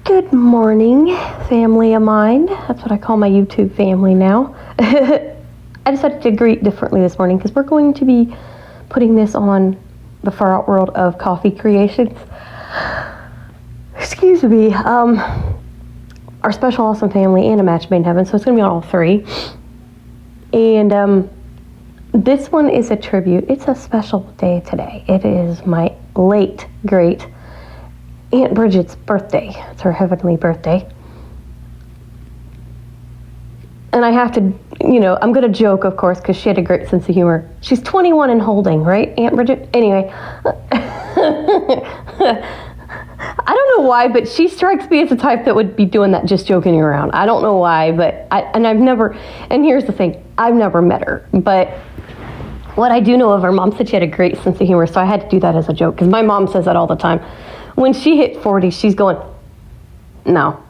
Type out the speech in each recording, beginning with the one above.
Good morning, family of mine. That's what I call my YouTube family now. I decided to greet differently this morning because we're going to be putting this on the Far Out World of Coffee Creations. Excuse me. Our special awesome family and a match made in heaven, so it's going to be on all three. And this one is a tribute. It's a special day today. It is my late, great Aunt Bridget's birthday. It's her heavenly birthday. And I have to, I'm going to joke, of course, because she had a great sense of humor. She's 21 and holding, right, Aunt Bridget? Anyway. I don't know why, but she strikes me as the type that would be doing that just joking around. I don't know why, but and here's the thing, I've never met her. But what I do know of her, Mom said she had a great sense of humor, so I had to do that as a joke, because my mom says that all the time. When she hit 40, she's going, no,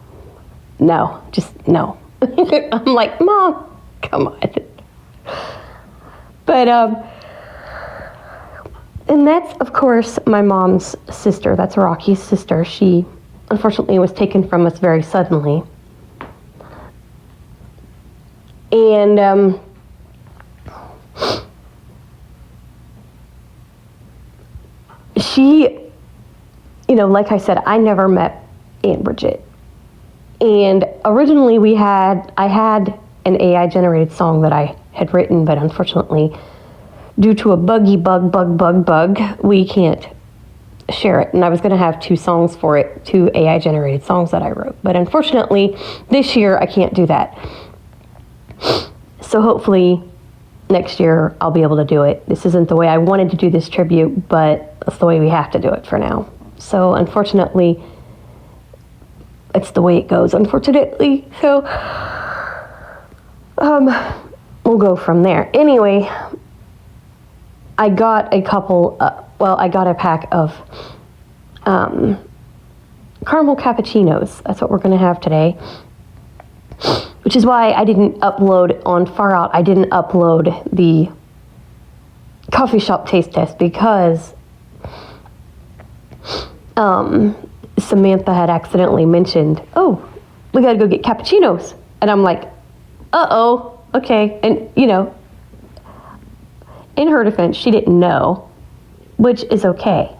just no. I'm like, Mom, come on. But, and that's, of course, my mom's sister. That's Rocky's sister. She, unfortunately, was taken from us very suddenly. And, she, like I said, I never met Aunt Bridget. And originally I had an AI-generated song that I had written, but unfortunately, due to a bug, we can't share it. And I was going to have two songs for it, two AI-generated songs that I wrote. But unfortunately, this year, I can't do that. So hopefully, next year, I'll be able to do it. This isn't the way I wanted to do this tribute, but that's the way we have to do it for now. So unfortunately, it's the way it goes, unfortunately. So we'll go from there. Anyway, I got a pack of caramel cappuccinos. That's what we're going to have today. Which is why I didn't upload on Far Out. I didn't upload the coffee shop taste test because Samantha had accidentally mentioned, oh, we got to go get cappuccinos. And I'm like, uh-oh, okay. And, in her defense, she didn't know, which is okay.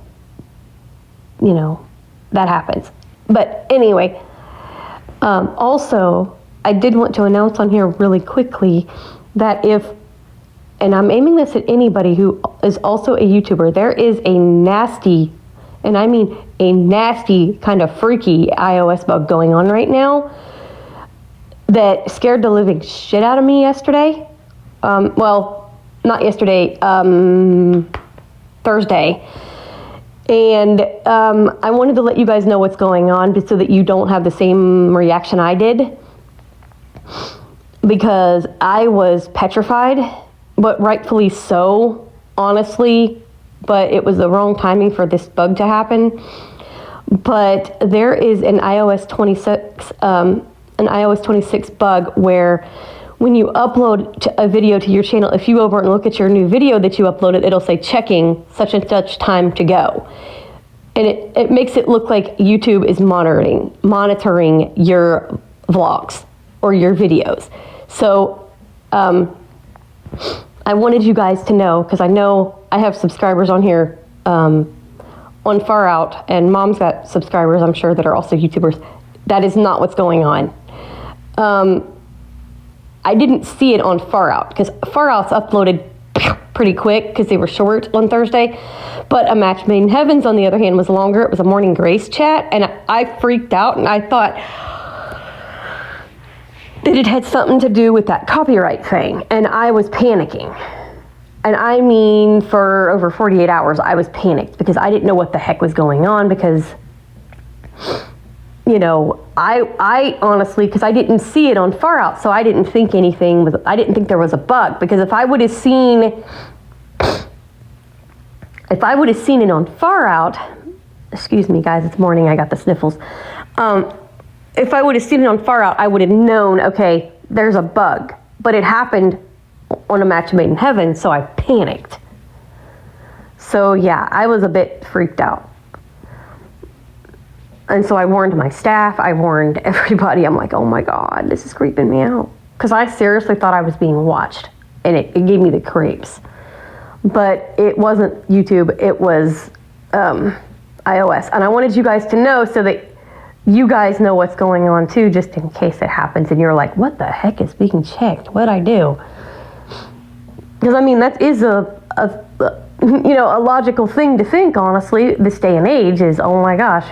That happens. But anyway, also, I did want to announce on here really quickly that and I'm aiming this at anybody who is also a YouTuber, there is a nasty, and I mean a nasty kind of freaky iOS bug going on right now that scared the living shit out of me yesterday. Well, not yesterday, Thursday. And I wanted to let you guys know what's going on so that you don't have the same reaction I did. Because I was petrified, but rightfully so, honestly. But it was the wrong timing for this bug to happen. But there is an iOS 26 bug where when you upload a video to your channel, if you over and look at your new video that you uploaded, it'll say checking such and such time to go. And it makes it look like YouTube is monitoring your vlogs or your videos. So I wanted you guys to know, because I know I have subscribers on here on Far Out, and Mom's got subscribers, I'm sure, that are also YouTubers. That is not what's going on. I didn't see it on Far Out, because Far Out's uploaded pretty quick because they were short on Thursday. But A Match Made in Heavens, on the other hand, was longer. It was a morning grace chat, and I freaked out, and I thought that it had something to do with that copyright thing, and I was panicking. And I mean, for over 48 hours, I was panicked because I didn't know what the heck was going on, because, I honestly, because I didn't see it on Far Out, so I didn't think I didn't think there was a bug, because if I would have seen it on Far Out, excuse me guys, it's morning, I got the sniffles. If I would have seen it on Far Out, I would have known, okay, there's a bug. But it happened on A Match Made in Heaven, so I panicked. So yeah, I was a bit freaked out. And so I warned my staff, I warned everybody. I'm like, oh my God, this is creeping me out. Because I seriously thought I was being watched, and it gave me the creeps. But it wasn't YouTube, it was iOS. And I wanted you guys to know so that you guys know what's going on too, just in case it happens and you're like, what the heck is being checked? What'd I do? Because I mean, that is a logical thing to think, honestly, this day and age is, oh my gosh.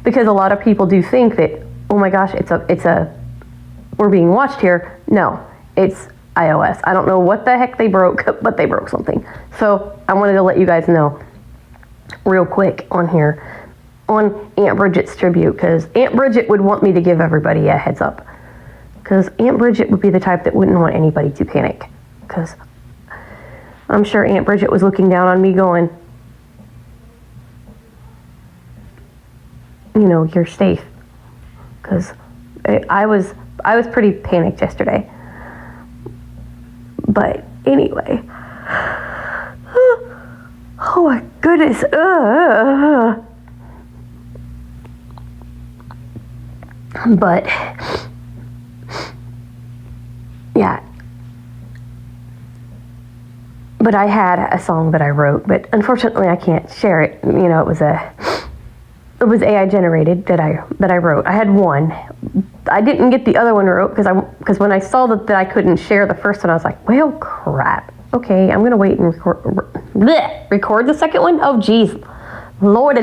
Because a lot of people do think that, oh my gosh, we're being watched here. No, it's iOS. I don't know what the heck they broke, but they broke something. So I wanted to let you guys know real quick on here on Aunt Bridget's tribute, because Aunt Bridget would want me to give everybody a heads up, because Aunt Bridget would be the type that wouldn't want anybody to panic, because I'm sure Aunt Bridget was looking down on me going, you're safe, because I was pretty panicked yesterday. But anyway, oh my goodness, but yeah, but I had a song that I wrote, but unfortunately I can't share it. It was AI generated that I wrote. I had one. I didn't get the other one wrote because when I saw that I couldn't share the first one, I was like, well, crap. Okay, I'm gonna wait and record the second one. Oh, geez, lordy.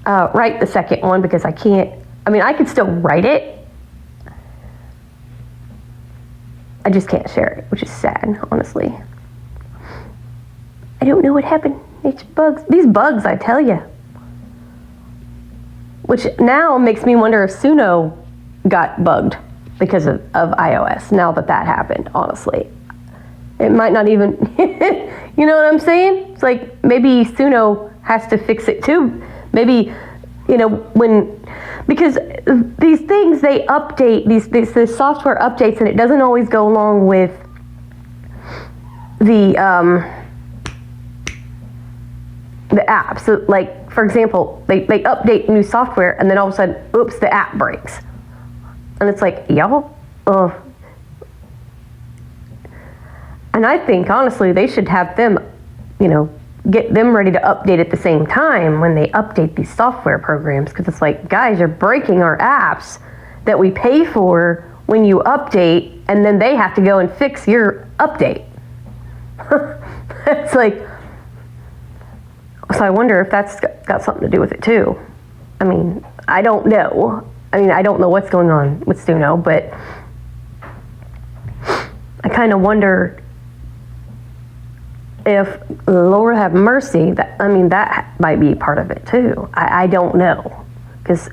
Write the second one because I can't. I mean, I could still write it. I just can't share it, which is sad, honestly. I don't know what happened. It's bugs. These bugs, I tell you. Which now makes me wonder if Suno got bugged because of iOS, now that happened, honestly. It might not even, you know what I'm saying? It's like maybe Suno has to fix it too. Maybe, because these things, they update, these software updates, and it doesn't always go along with the app. So like, for example, they update new software and then all of a sudden, oops, the app breaks. And it's like, y'all, and I think, honestly, they should have them, get them ready to update at the same time when they update these software programs. Because it's like, guys, you're breaking our apps that we pay for when you update, and then they have to go and fix your update. It's like, so I wonder if that's got something to do with it too. I mean, I don't know. I don't know what's going on with Suno, but I kind of wonder if, Lord have mercy, that might be part of it too. I don't know. Because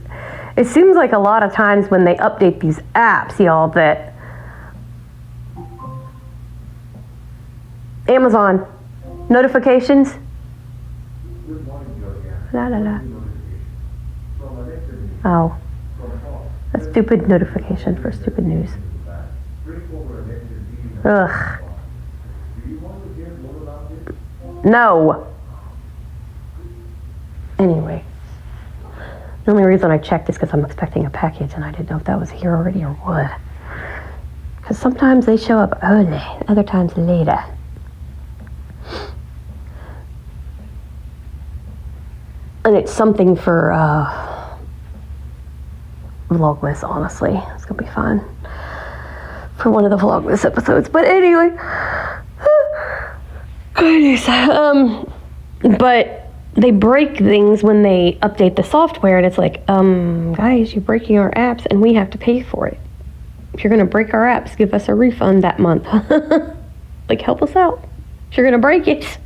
it seems like a lot of times when they update these apps, y'all, that Amazon notifications. La la la. Oh, a stupid notification for stupid news. Ugh. No. Anyway, the only reason I checked is because I'm expecting a package and I didn't know if that was here already or what. Because sometimes they show up early, other times later. And it's something for Vlogmas, honestly. It's going to be fun for one of the Vlogmas episodes. But anyway, but they break things when they update the software, and it's like, guys, you're breaking our apps, and we have to pay for it. If you're going to break our apps, give us a refund that month. Like, help us out if you're going to break it.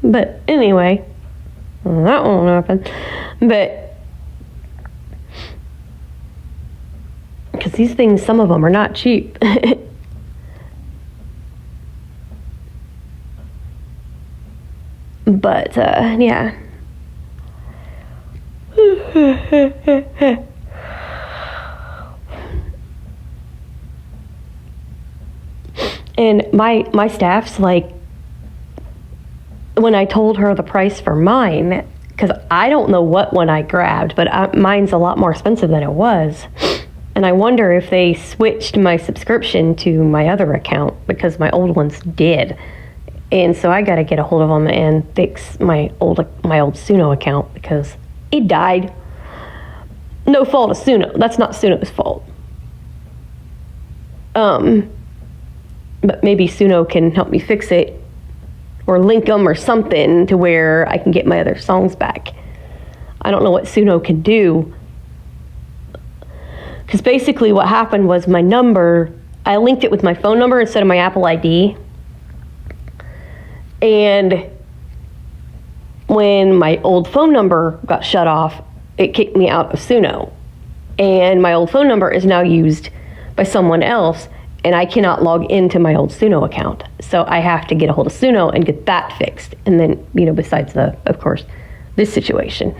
But anyway, that won't happen. But because these things, some of them are not cheap. But yeah. And my staff's like, when I told her the price for mine, because I don't know what one I grabbed, but mine's a lot more expensive than it was. And I wonder if they switched my subscription to my other account, because my old ones did. And so I got to get a hold of them and fix my old Suno account, because it died. No fault of Suno. That's not Suno's fault. But maybe Suno can help me fix it, or link them or something to where I can get my other songs back. I don't know what Suno can do. Because basically what happened was my number, I linked it with my phone number instead of my Apple ID. And when my old phone number got shut off, it kicked me out of Suno. And my old phone number is now used by someone else, and I cannot log into my old Suno account. So I have to get a hold of Suno and get that fixed. And then, besides of course, this situation.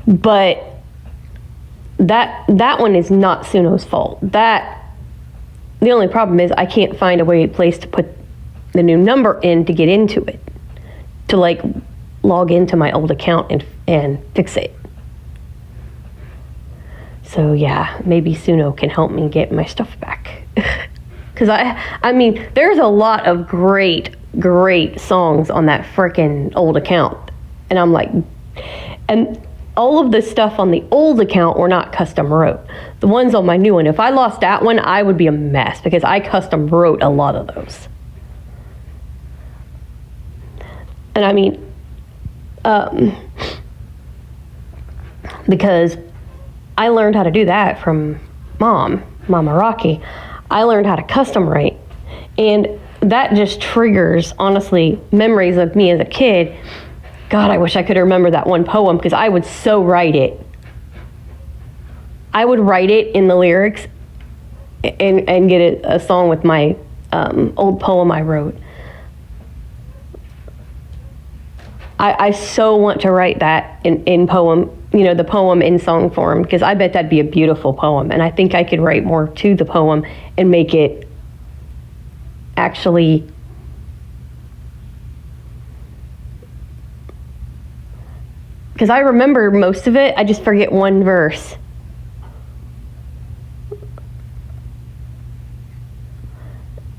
But that one is not Suno's fault. The only problem is I can't find a place to put the new number in to get into it, to log into my old account and fix it. So yeah, maybe Suno can help me get my stuff back. Because I mean, there's a lot of great songs on that frickin' old account. And I'm like, and all of the stuff on the old account were not custom wrote. The ones on my new one, if I lost that one, I would be a mess, because I custom wrote a lot of those. And I mean, because I learned how to do that from Mama Rocky. I learned how to custom write. And that just triggers, honestly, memories of me as a kid. God, I wish I could remember that one poem, because I would so write it. I would write it in the lyrics and get a song with my old poem I wrote. I so want to write that in poem, the poem in song form, because I bet that'd be a beautiful poem. And I think I could write more to the poem and make it actually because I remember most of it, I just forget one verse.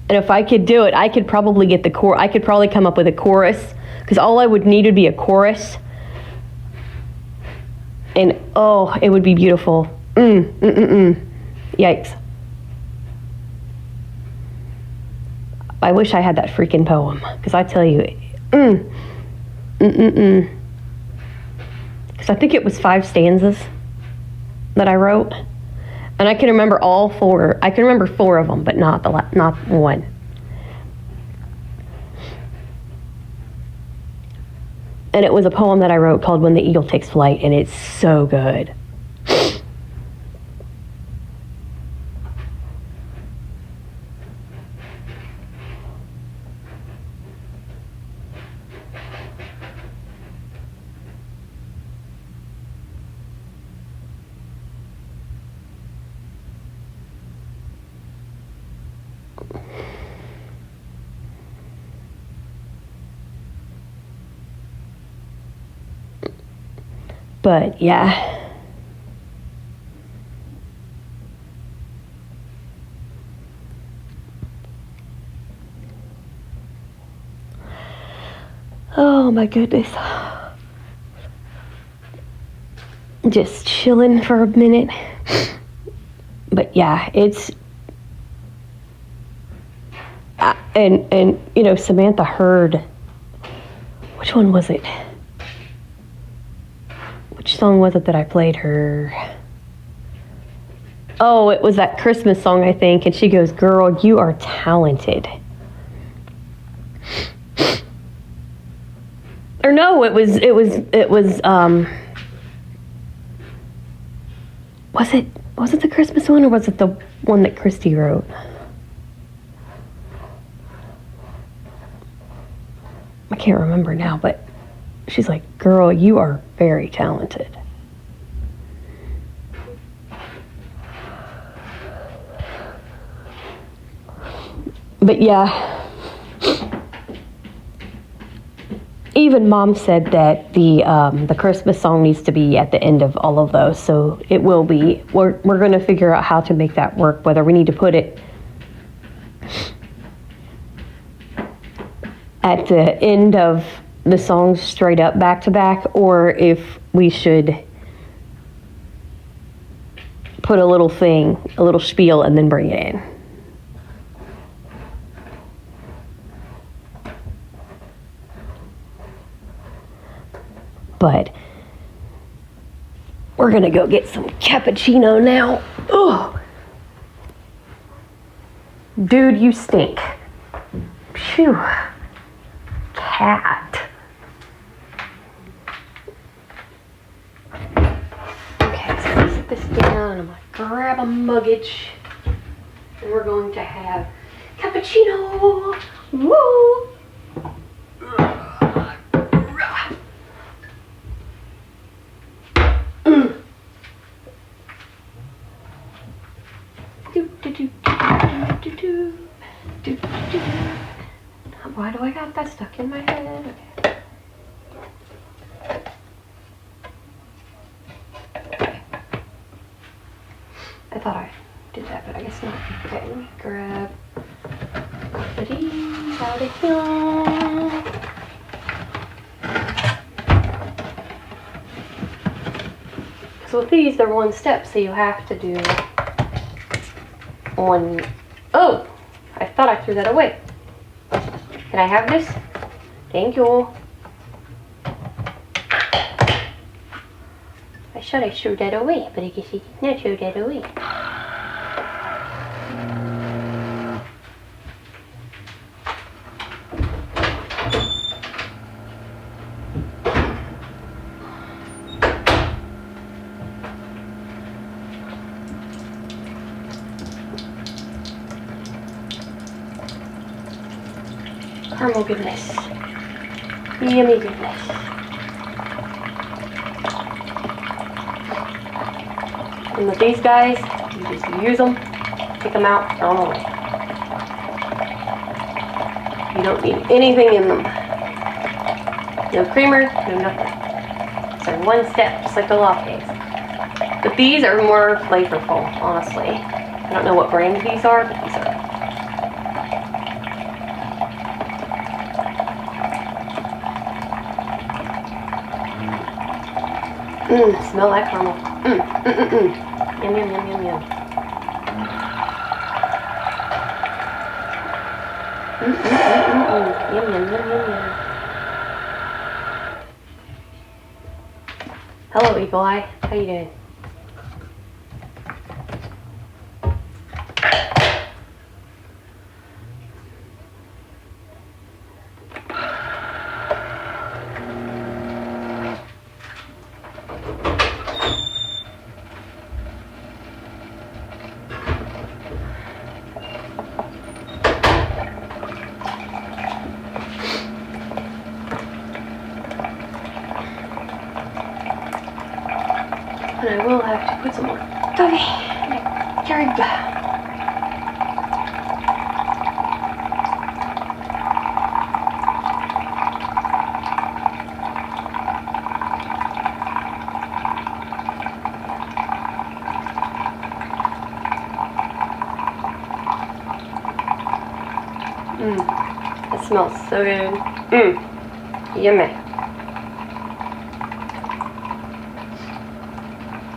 And if I could do it, I could probably get I could probably come up with a chorus, because all I would need would be a chorus. And oh, it would be beautiful. Yikes. I wish I had that freaking poem, because I tell you, because I think it was 5 stanzas that I wrote, and I can remember all 4. I can remember 4 of them, but not one. And it was a poem that I wrote called "When the Eagle Takes Flight," and it's so good. But yeah. Oh my goodness. Just chilling for a minute. But yeah, it's and Samantha heard, which one was it? Which song was it that I played her? Oh, it was that Christmas song, I think. And she goes, "Girl, you are talented." Or no, it was was it the Christmas one, or was it the one that Christy wrote? I can't remember now, but she's like, "Girl, you are very talented." But yeah, even Mom said that the Christmas song needs to be at the end of all of those, so it will be. We're going to figure out how to make that work, whether we need to put it at the end of the songs straight up back to back, or if we should put a little thing, a little spiel, and then bring it in. But we're gonna go get some cappuccino now. Ugh. Dude, you stink. Phew. Cat. Okay, so I'm gonna set this down and I'm gonna grab a muggage. And we're going to have cappuccino. Woo! Why do I got that stuck in my head? Okay. I thought I did that, but I guess not. Okay, let me grab these out of here. So with these, they're one step, so you have to do one. Oh, I thought I threw that away. Can I have this? Thank you. I thought I threw that away, but I guess I did not throw that away. Caramel goodness. Yummy goodness. And with these guys, you just use them, take them out, throw them away. You don't need anything in them. No creamer, no nothing. So one step, just like the lattes. But these are more flavorful, honestly. I don't know what brand these are, but these are. Smell that caramel. Yum, yum, yum, yum, yum. Yum, yum, yum, yum, yum. Hello, Eagle Eye. How you doing? And I will have to put some more coffee in the Keurig. It smells so good. Yummy.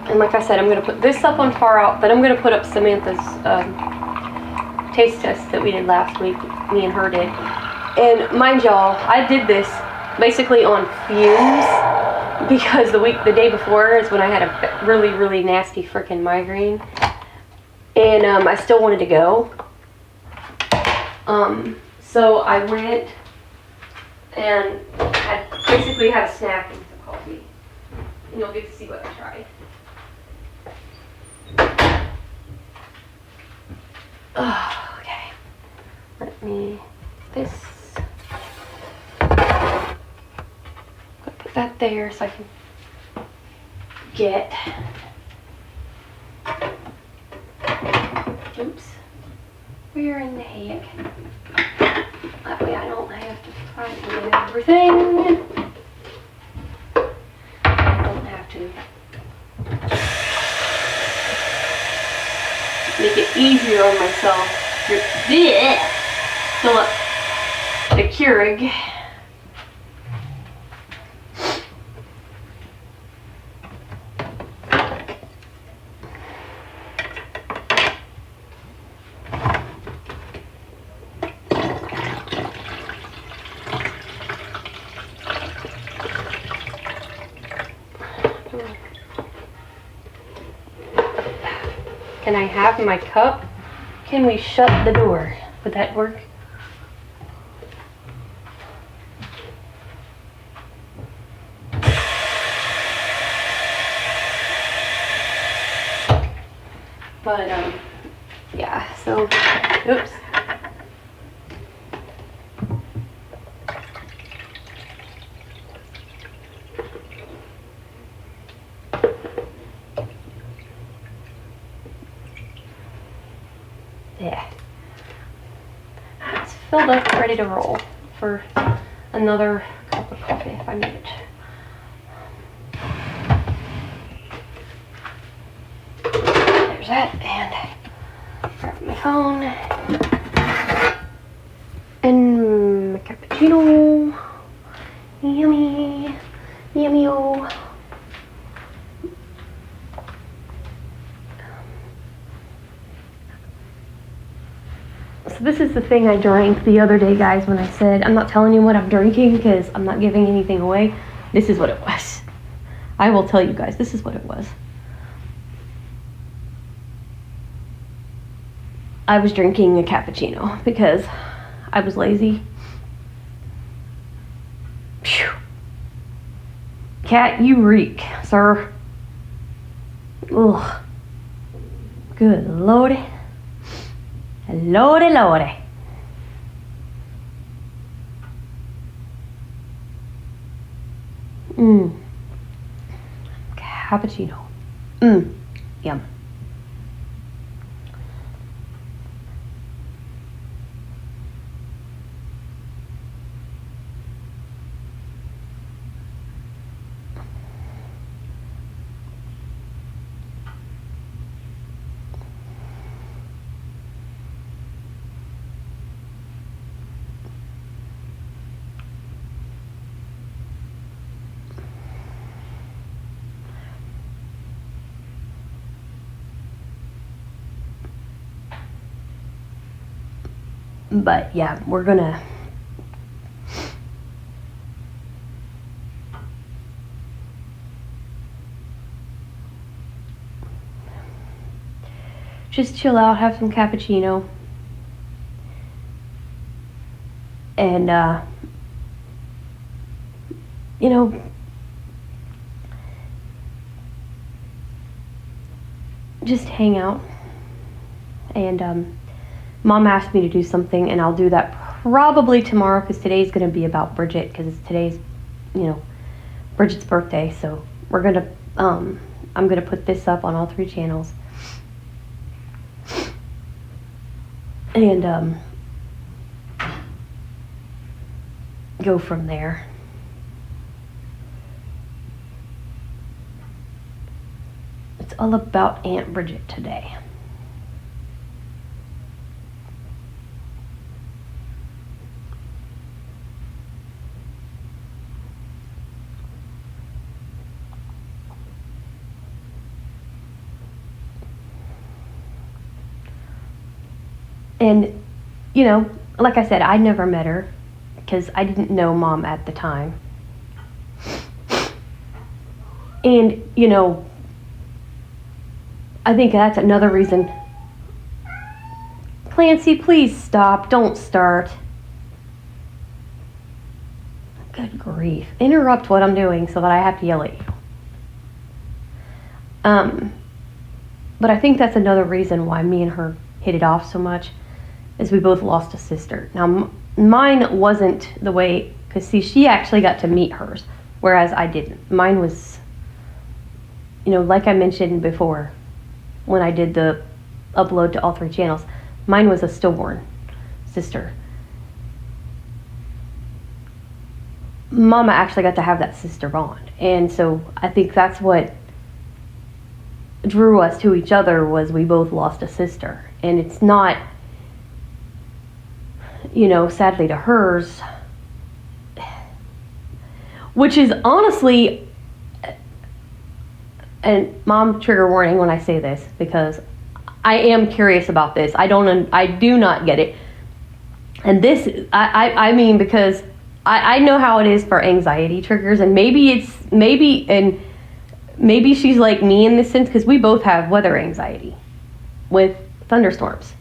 And like I said, I'm going to put this up on Far Out, but I'm going to put up Samantha's taste test that we did last week. Me and her did. And mind y'all, I did this basically on fumes because the day before is when I had a really, really nasty freaking migraine. And I still wanted to go. So I went and I basically had a snack and some coffee. And you'll get to see what I tried. Oh, okay. Let me this. Put that there so I can get. Oops. Where in the heck? That way I don't have to find everything. make it easier on myself, fill up the Keurig. Can I have my cup? Can we shut the door? Would that work? But, yeah, so, oops. Yeah. It's filled up, ready to roll for another cup of coffee if I need it. There's that, and grab my phone and my cappuccino. Yummy, yummy-o. So this is the thing I drank the other day, guys, when I said I'm not telling you what I'm drinking because I'm not giving anything away. This is what it was. I will tell you guys, this is what it was. I was drinking a cappuccino because I was lazy. Phew. Cat, you reek, sir. Ugh. Good lordy. Lordy, lordy. Cappuccino. Yum. But yeah, we're gonna just chill out, have some cappuccino, and you know, just hang out. And Mom asked me to do something, and I'll do that probably tomorrow because today's going to be about Bridget because it's today's, you know, Bridget's birthday. So we're going to, I'm going to put this up on all 3 channels. And go from there. It's all about Aunt Bridget today. And, you know, like I said, I never met her because I didn't know Mom at the time. And, you know, I think that's another reason. Clancy, please stop. Don't start. Good grief. Interrupt what I'm doing so that I have to yell at you. But I think that's another reason why me and her hit it off so much. Is we both lost a sister. Now, mine wasn't the way, because see, she actually got to meet hers, whereas I didn't. Mine was, you know, like I mentioned before, when I did the upload to all 3 channels, mine was a stillborn sister. Mama actually got to have that sister bond. And so I think that's what drew us to each other was we both lost a sister. And it's not, sadly to hers, which is honestly, and mom, trigger warning when I say this, because I am curious about this. I do not get it. And this, I mean, because I know how it is for anxiety triggers, and maybe she's like me in this sense, because we both have weather anxiety with thunderstorms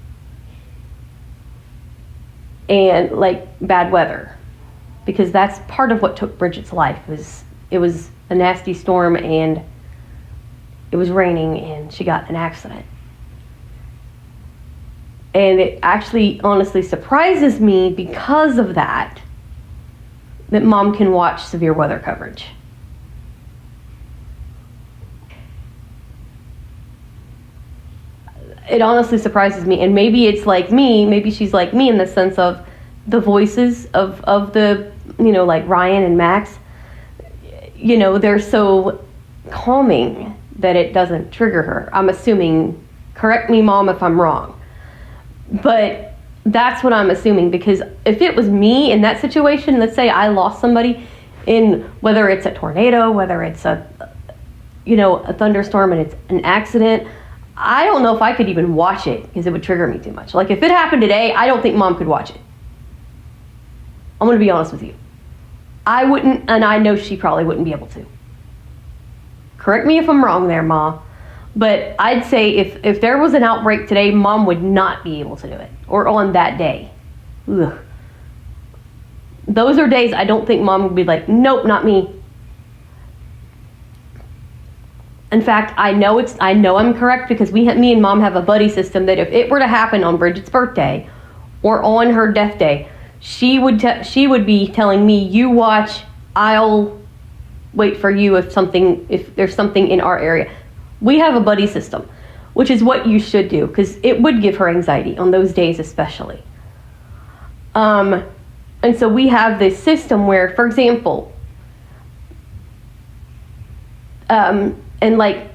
and like bad weather, because that's part of what took Bridget's life. It was a nasty storm and it was raining and she got in an accident. And it actually honestly surprises me because of that mom can watch severe weather coverage. It honestly surprises me. And maybe it's like me, maybe she's like me in the sense of the voices of the, like Ryan and Max, they're so calming that it doesn't trigger her. I'm assuming, correct me, Mom, if I'm wrong. But that's what I'm assuming, because if it was me in that situation, let's say I lost somebody in, whether it's a tornado, whether it's a thunderstorm and it's an accident, I don't know if I could even watch it because it would trigger me too much. Like if it happened today, I don't think Mom could watch it. I'm going to be honest with you. I wouldn't, and I know she probably wouldn't be able to. Correct me if I'm wrong there, Ma. But I'd say if there was an outbreak today, Mom would not be able to do it. Or on that day. Ugh. Those are days I don't think Mom would be like, nope, not me. In fact, I know I'm correct, because me and Mom have a buddy system that if it were to happen on Bridget's birthday or on her death day, she would be telling me, you watch, I'll wait for you if there's something in our area. We have a buddy system, which is what you should do, because it would give her anxiety on those days especially. And so we have this system where, for example, and like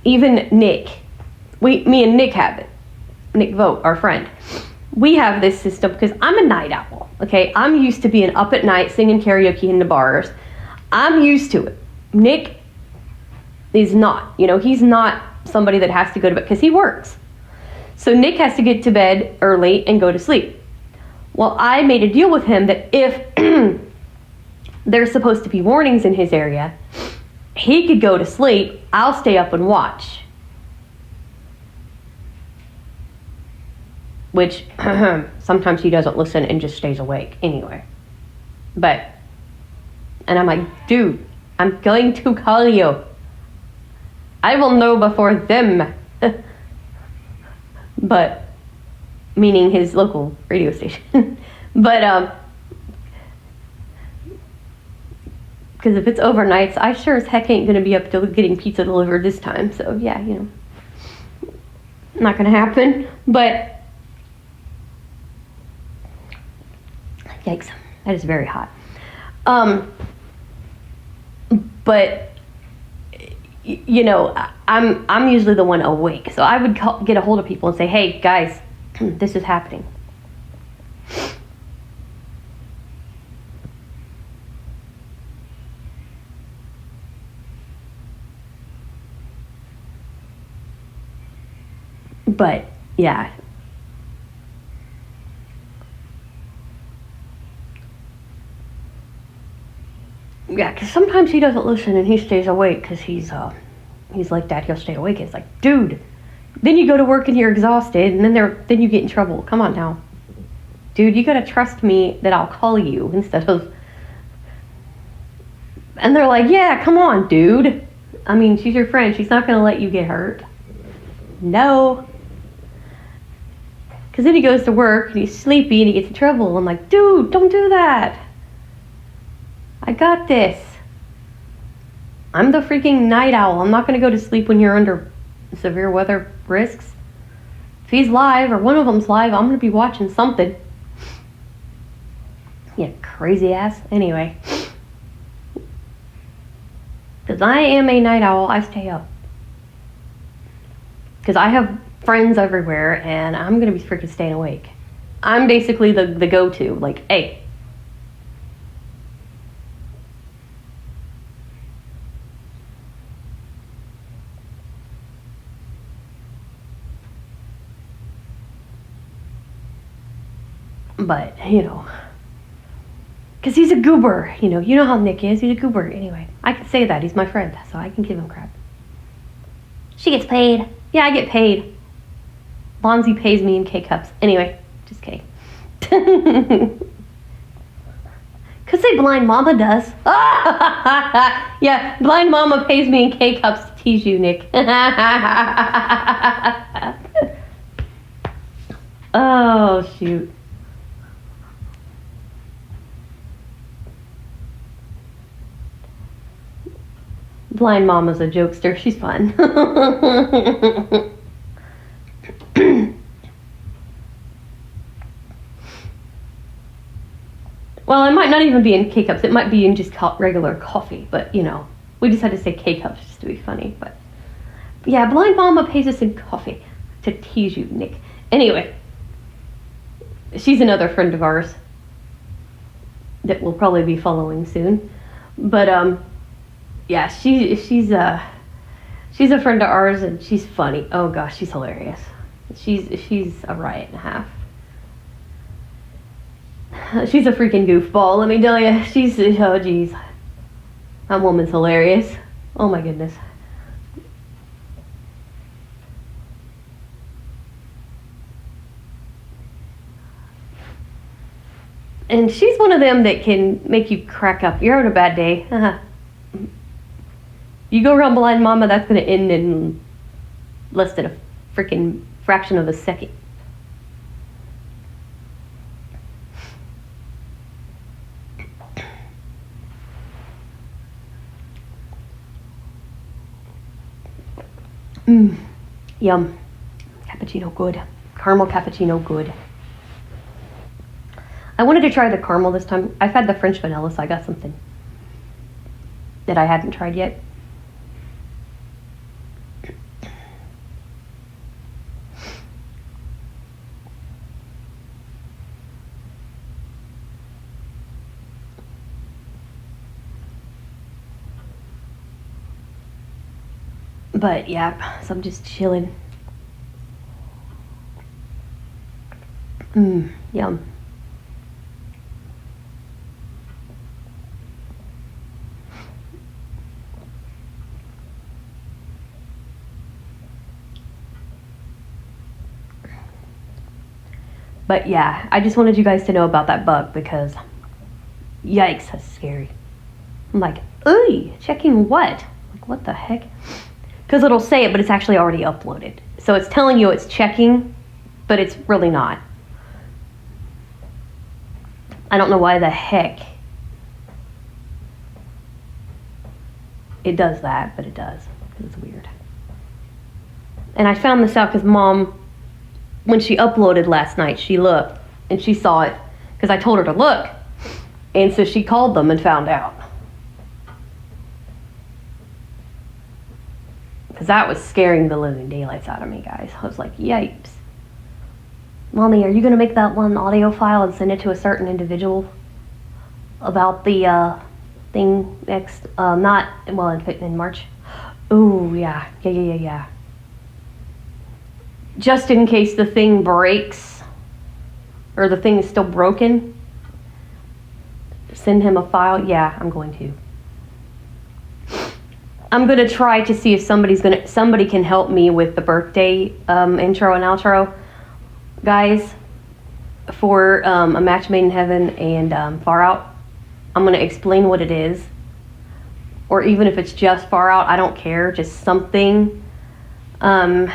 even Nick, me and Nick have it. Nick Vogt, our friend. We have this system because I'm a night owl, okay? I'm used to being up at night singing karaoke in the bars. I'm used to it. Nick is not. He's not somebody that has to go to bed because he works. So Nick has to get to bed early and go to sleep. Well, I made a deal with him that if there's supposed to be warnings in his area, he could go to sleep, I'll stay up and watch. Which sometimes he doesn't listen and just stays awake anyway. And I'm like, dude, I'm going to call you. I will know before them. But, meaning his local radio station. But, because if it's overnights, I sure as heck ain't going to be up till getting pizza delivered this time. So, yeah, not going to happen. But, yikes, that is very hot. But, I'm usually the one awake. So I would get a hold of people and say, hey, guys, this is happening. But, yeah. Yeah, because sometimes he doesn't listen and he stays awake because he's like that. He'll stay awake. It's like, dude, then you go to work and you're exhausted, and then you get in trouble. Come on now. Dude, you gotta trust me that I'll call you instead of... And they're like, yeah, come on, dude. I mean, she's your friend. She's not gonna let you get hurt. No. Because then he goes to work and he's sleepy and he gets in trouble. I'm like, dude, don't do that. I got this. I'm the freaking night owl. I'm not going to go to sleep when you're under severe weather risks. If he's live or one of them's live, I'm going to be watching something. Yeah, crazy ass. Anyway. Because I am a night owl, I stay up. because I have friends everywhere, and I'm gonna be freaking staying awake. I'm basically the go-to. Like, hey. But, because he's a goober, you know how Nick is, he's a goober. Anyway, I can say that, he's my friend, so I can give him crap. She gets paid. Yeah, I get paid. Bonzi pays me in K-cups. Anyway, just kidding. Could say Blind Mama does. Yeah, Blind Mama pays me in K-cups to tease you, Nick. Oh, shoot. Blind Mama's a jokester. She's fun. Well, it might not even be in K-cups. It might be in just regular coffee. But, we just had to say K-cups just to be funny. But, yeah, Blind Mama pays us in coffee to tease you, Nick. Anyway, she's another friend of ours that we'll probably be following soon. But, yeah, she's a friend of ours, and she's funny. Oh gosh, she's hilarious. She's a riot and a half. She's a freaking goofball, let me tell you. Oh geez, that woman's hilarious. Oh my goodness. And she's one of them that can make you crack up. You're having a bad day. You go around Blind Mama, that's going to end in less than a freaking fraction of a second. Yum. Cappuccino good. Caramel cappuccino good. I wanted to try the caramel this time. I've had the French vanilla, so I got something that I hadn't tried yet. But yeah, so I'm just chilling. Yum. But yeah, I just wanted you guys to know about that bug because yikes, that's scary. I'm like, ooh, checking what? Like, what the heck? Because it'll say it, but it's actually already uploaded. So it's telling you it's checking, but it's really not. I don't know why the heck it does that, but it does. It's weird. And I found this out because Mom, when she uploaded last night, she looked and she saw it because I told her to look. And so she called them and found out. Because that was scaring the living daylights out of me, guys. I was like, yipes. Mommy, are you going to make that one audio file and send it to a certain individual about the thing next? Not, well, in March. Ooh, yeah. Just in case the thing breaks or the thing is still broken, send him a file. Yeah, I'm going to. I'm going to try to see if somebody can help me with the birthday intro and outro, guys, for A Match Made in Heaven and Far Out. I'm going to explain what it is, or even if it's just Far Out, I don't care, just something. And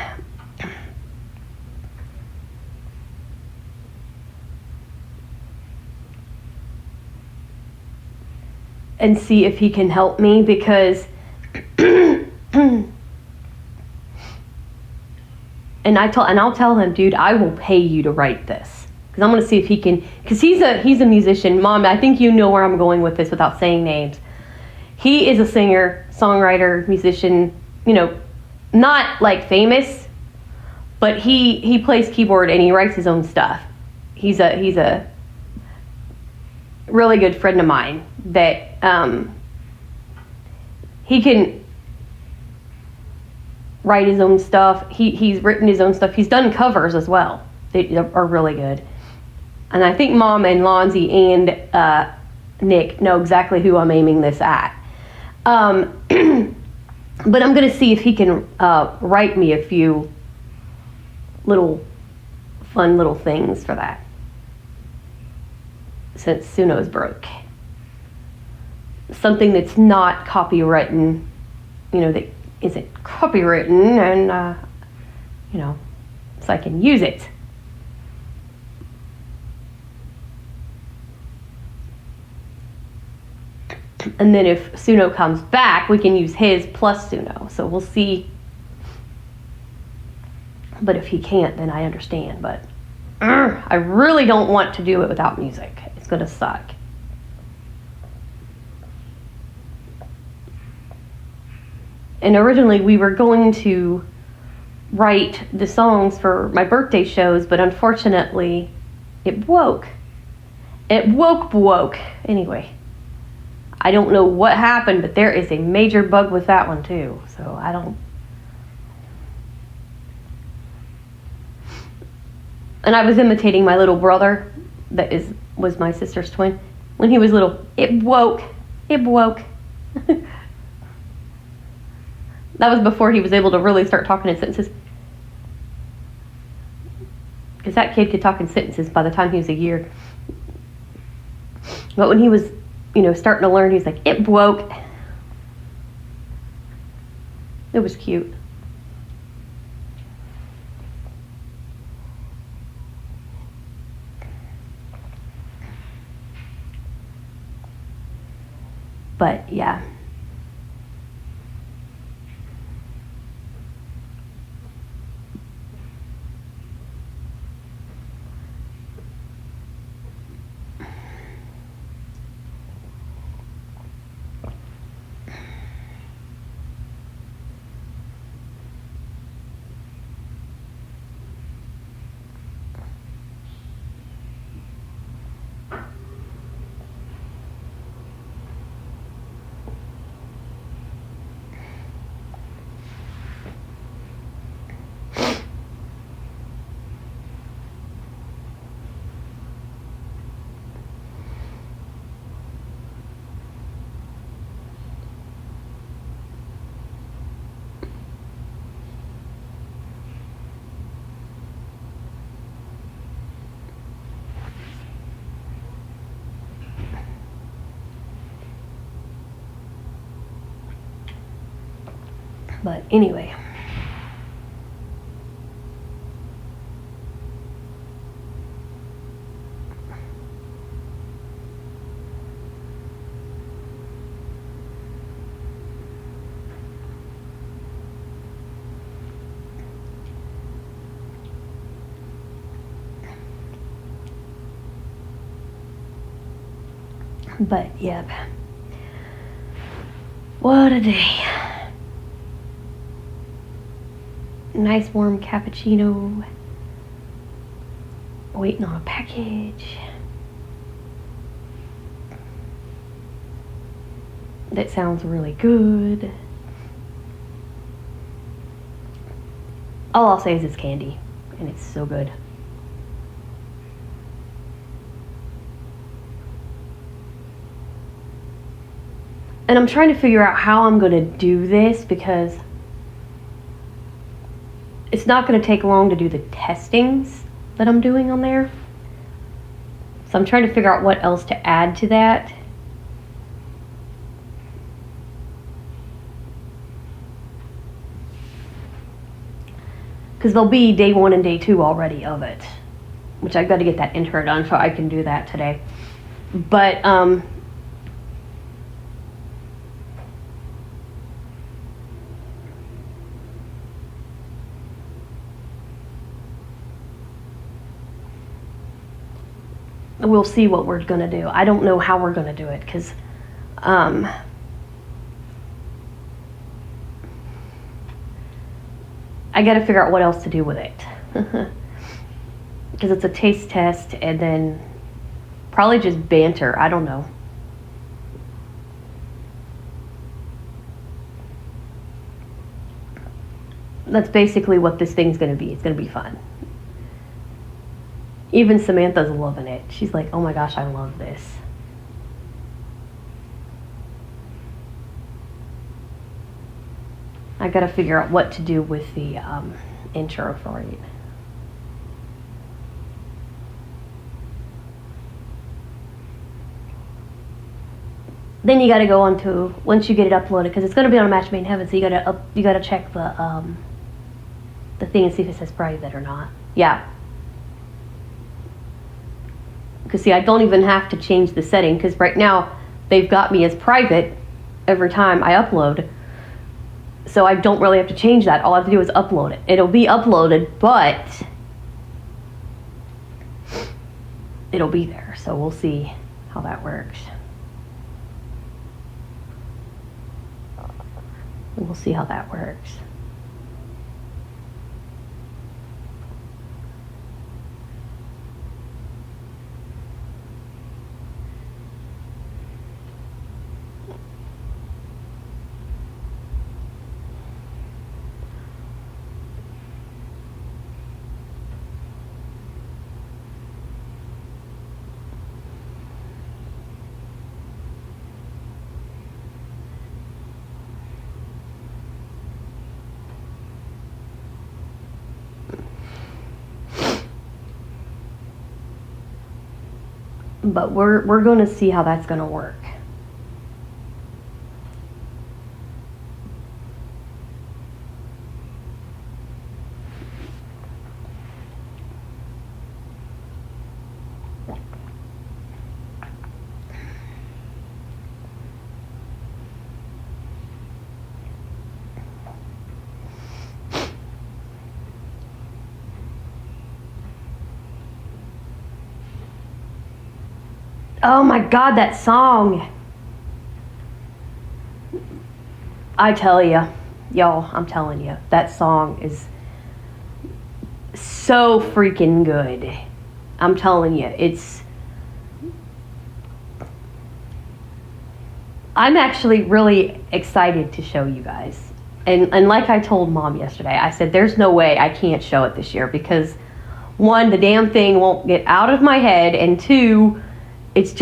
see if he can help me, because and I'll tell him, dude, I will pay you to write this, because I'm going to see if he can, because he's a musician. Mom, I think you know where I'm going with this without saying names. He is a singer, songwriter, musician, not like famous, But he plays keyboard and he writes his own stuff. He's a really good friend of mine that he can write his own stuff. He's written his own stuff. He's done covers as well. They are really good. And I think Mom and Lonzy and Nick know exactly who I'm aiming this at. But I'm going to see if he can write me a few fun little things for that, since Suno's broke. Something that's not copywritten, that isn't copywritten, and so I can use it. And then if Suno comes back, we can use his plus Suno. So we'll see. But if he can't, then I understand. But I really don't want to do it without music. It's going to suck. And originally we were going to write the songs for my birthday shows, but unfortunately it woke. It woke. Anyway, I don't know what happened, but there is a major bug with that one too. So I don't. And I was imitating my little brother, that was my sister's twin. When he was little, it woke. That was before he was able to really start talking in sentences. Because that kid could talk in sentences by the time he was a year. But when he was, starting to learn, he's like, it woke. It was cute. But yeah. But anyway. But yep. What a day. Nice warm cappuccino. Waiting on a package. That sounds really good. All I'll say is it's candy, and it's so good. And I'm trying to figure out how I'm going to do this, because it's not going to take long to do the testings that I'm doing on there. So I'm trying to figure out what else to add to that. Because there'll be day 1 and day 2 already of it, which I've got to get that intro done so I can do that today. But we'll see what we're going to do. I don't know how we're going to do it, because I got to figure out what else to do with it. Because it's a taste test and then probably just banter. I don't know. That's basically what this thing's going to be. It's going to be fun. Even Samantha's loving it. She's like, oh my gosh, I love this. I got to figure out what to do with the intro for it. Then you got to go on to, once you get it uploaded, because it's going to be on Match Made in Heaven, so you got to check the thing and see if it says private or not. Yeah. Because see, I don't even have to change the setting, because right now they've got me as private every time I upload. So I don't really have to change that. All I have to do is upload it. It'll be uploaded, but it'll be there. So we'll see how that works. We'll see how that works. But we're going to see how that's going to work. Oh my God, that song. I tell you, y'all, I'm telling you, that song is so freaking good. I'm telling you, I'm actually really excited to show you guys. And like I told Mom yesterday, I said, there's no way I can't show it this year because, one, the damn thing won't get out of my head, and two, it's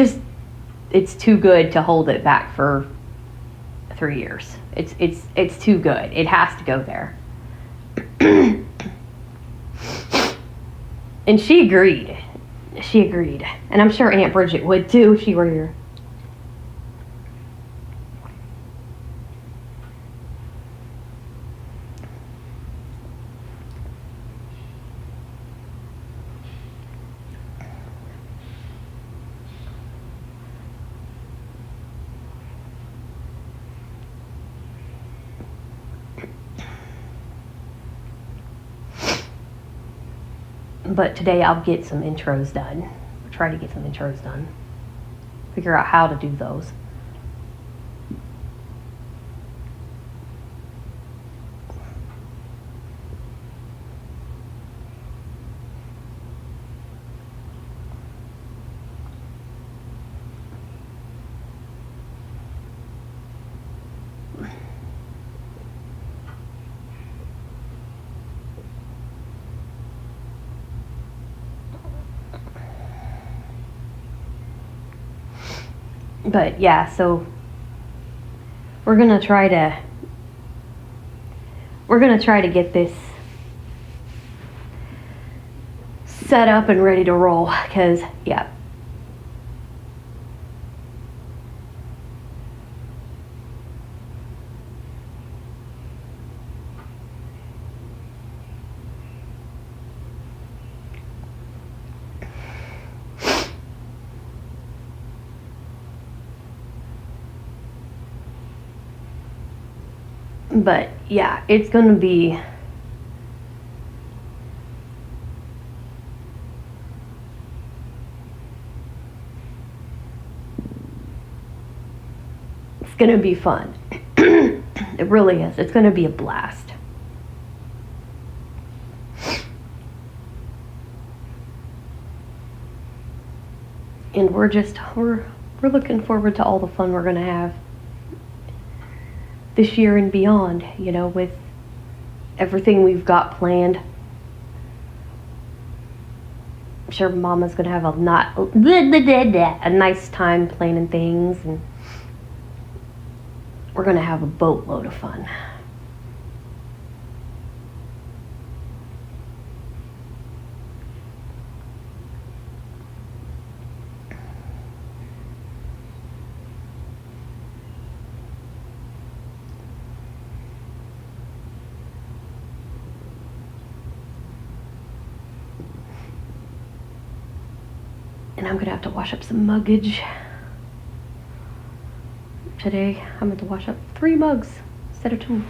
too good to hold it back for 3 years. It's too good. It has to go there. And she agreed. And I'm sure Aunt Bridget would too if she were here. But today I'll get some intros done. Try to get some intros done. Figure out how to do those. But yeah, so we're gonna try to get this set up and ready to roll, because yeah. But yeah, it's gonna be fun. It really is. It's gonna be a blast. And we're looking forward to all the fun we're gonna have this year and beyond, with everything we've got planned. I'm sure Mama's gonna have a nice time planning things, and we're gonna have a boatload of fun. And I'm gonna have to wash up some muggage today. I'm going to wash up 3 mugs instead of 2.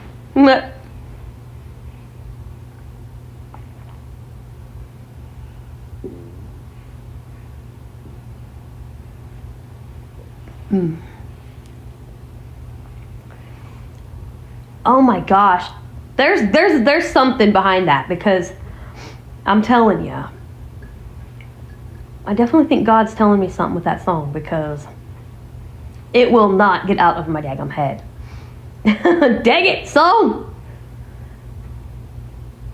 Oh my gosh, there's something behind that, because I'm telling you, I definitely think God's telling me something with that song, because it will not get out of my daggum head. Dang it, song!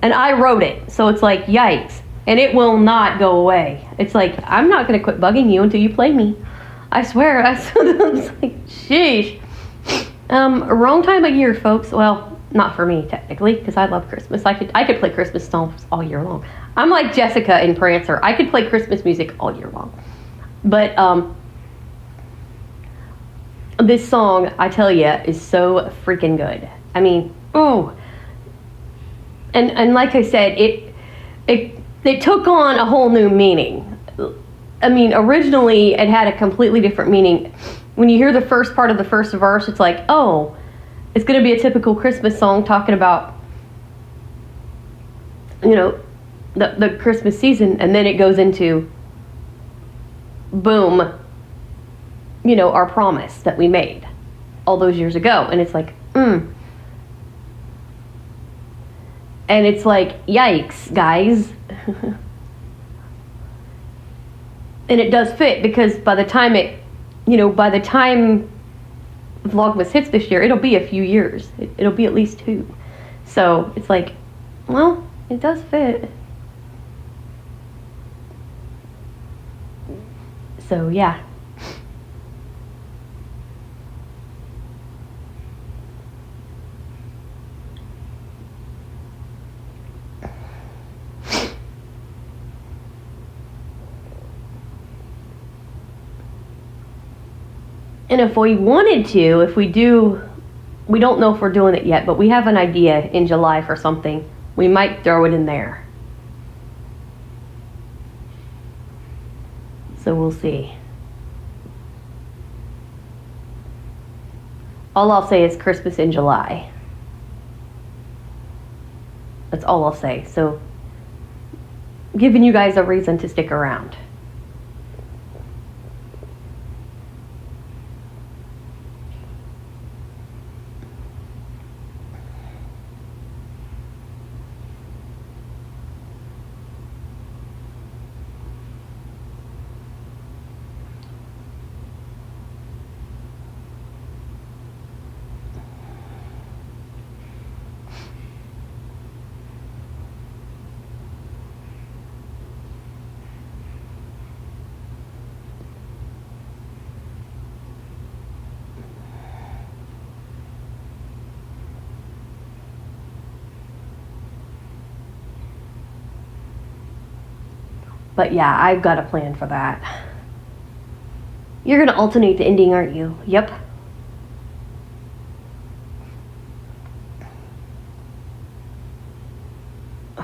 And I wrote it, so it's like, yikes. And it will not go away. It's like, I'm not going to quit bugging you until you play me. I swear. I was like, sheesh. Wrong time of year, folks. Well, not for me, technically, because I love Christmas. I could play Christmas songs all year long. I'm like Jessica in Prancer. I could play Christmas music all year long. But, this song, I tell you, is so freaking good. I mean, oh. And like I said, it took on a whole new meaning. I mean, originally it had a completely different meaning. When you hear the first part of the first verse, it's like, oh, it's going to be a typical Christmas song talking about, the Christmas season. And then it goes into, boom, our promise that we made all those years ago. And it's like, And it's like, yikes, guys. And it does fit, because by the time Vlogmas hits this year, it'll be a few years. It'll be at least 2. So it's like, well, it does fit. So yeah. And if we wanted to, we don't know if we're doing it yet, but we have an idea in July for something. We might throw it in there. So we'll see. All I'll say is Christmas in July. That's all I'll say. So, giving you guys a reason to stick around. But yeah, I've got a plan for that. You're going to alternate the ending, aren't you? Yep.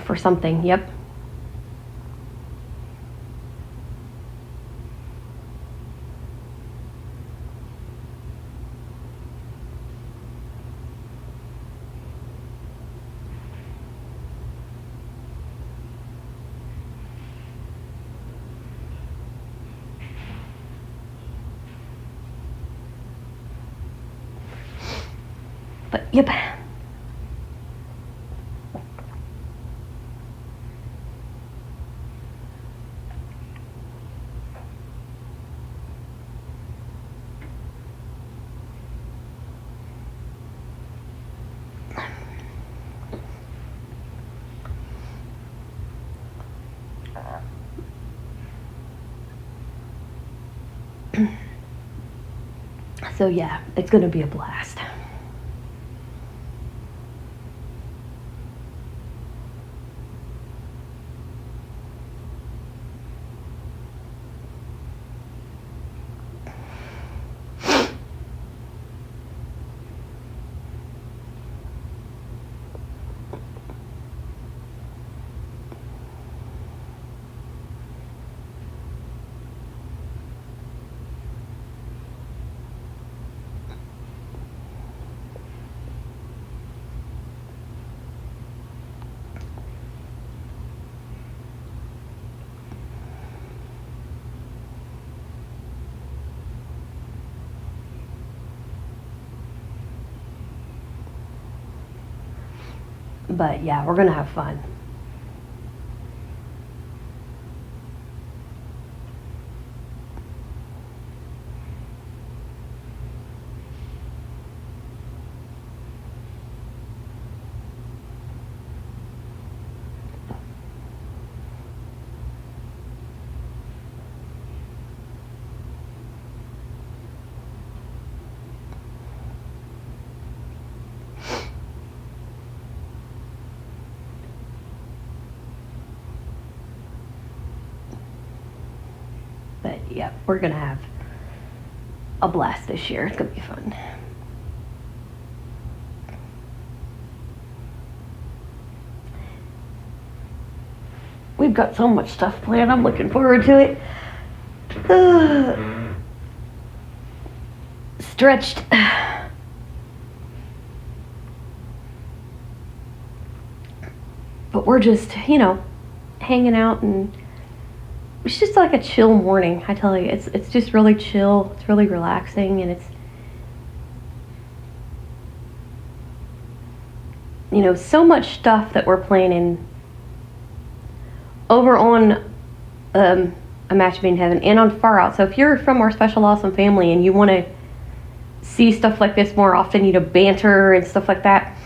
For something, yep. But yep. So yeah, it's gonna be a blast. But yeah, we're gonna have fun. But yeah, we're gonna have a blast this year. It's gonna be fun. We've got so much stuff planned. I'm looking forward to it. Stretched. But we're just, hanging out, and it's just like a chill morning. I tell you, it's just really chill. It's really relaxing, and it's, so much stuff that we're planning over on A Match Made in Heaven and on Far Out. So if you're from our Special Awesome family and you want to see stuff like this more often, banter and stuff like that,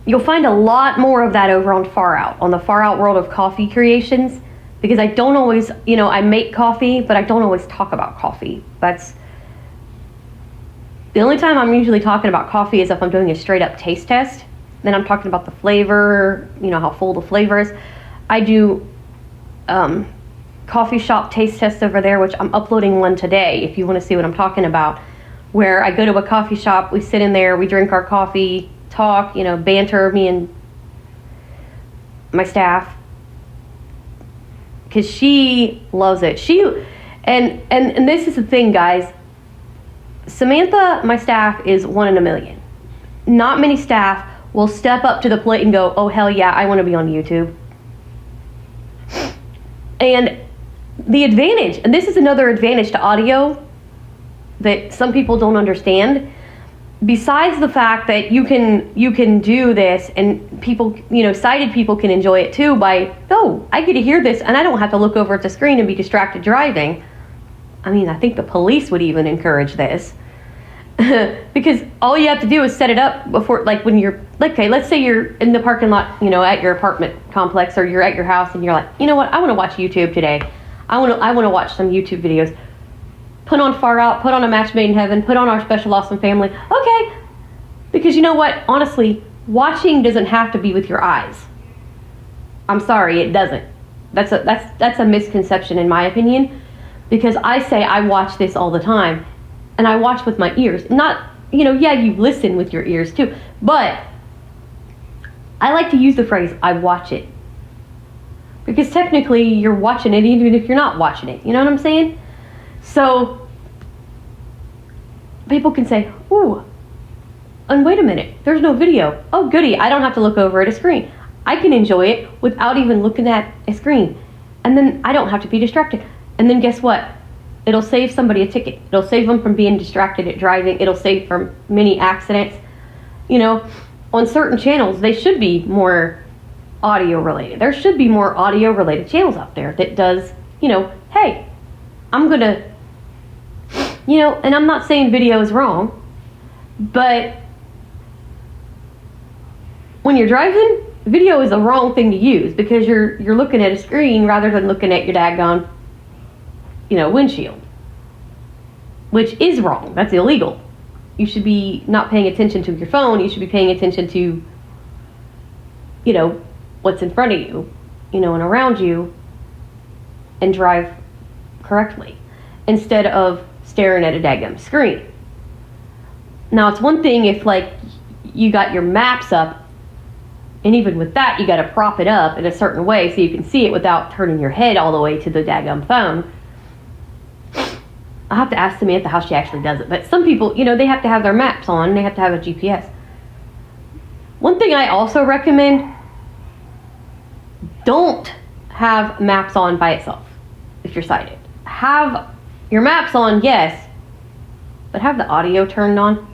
you'll find a lot more of that over on Far Out, on the Far Out World of Coffee Creations, because I don't always, I make coffee, but I don't always talk about coffee. That's the only time I'm usually talking about coffee is if I'm doing a straight up taste test. Then I'm talking about the flavor, how full the flavor is. I do coffee shop taste tests over there, which I'm uploading one today if you want to see what I'm talking about, where I go to a coffee shop, we sit in there, we drink our coffee, talk, banter, me and my staff, because she loves it. And this is the thing, guys. Samantha, my staff, is 1 in a million. Not many staff will step up to the plate and go, oh hell yeah, I want to be on YouTube. And the advantage, and this is another advantage to audio that some people don't understand, besides the fact that you can do this and people, sighted people can enjoy it too by, oh, I get to hear this and I don't have to look over at the screen and be distracted driving. I mean, I think the police would even encourage this. Because all you have to do is set it up before, like when you're, okay, let's say you're in the parking lot, at your apartment complex, or you're at your house and you're like, you know what, I want to watch YouTube today. I want to watch some YouTube videos. Put on Far Out, put on A Match Made in Heaven, put on Our Special Awesome Family. Okay. Because you know what? Honestly, watching doesn't have to be with your eyes. I'm sorry, it doesn't. That's a misconception in my opinion. Because I say I watch this all the time. And I watch with my ears. Not, yeah, you listen with your ears too. But I like to use the phrase, I watch it. Because technically you're watching it even if you're not watching it. You know what I'm saying? So people can say, ooh, and wait a minute, there's no video. Oh goody, I don't have to look over at a screen. I can enjoy it without even looking at a screen. And then I don't have to be distracted. And then guess what? It'll save somebody a ticket. It'll save them from being distracted at driving. It'll save from many accidents. On certain channels, they should be more audio related. There should be more audio related channels out there that does, hey, I'm gonna, and I'm not saying video is wrong, but when you're driving, video is the wrong thing to use because you're looking at a screen rather than looking at your daggone, windshield. which is wrong. That's illegal. You should be not paying attention to your phone. You should be paying attention to, what's in front of you, and around you, and drive correctly instead of staring at a daggum screen. Now, it's one thing if, you got your maps up, and even with that, you got to prop it up in a certain way so you can see it without turning your head all the way to the daggum phone. I'll have to ask Samantha how she actually does it. But some people, they have to have their maps on. They have to have a GPS. One thing I also recommend, don't have maps on by itself if you're sighted. Have your maps on, yes, but have the audio turned on.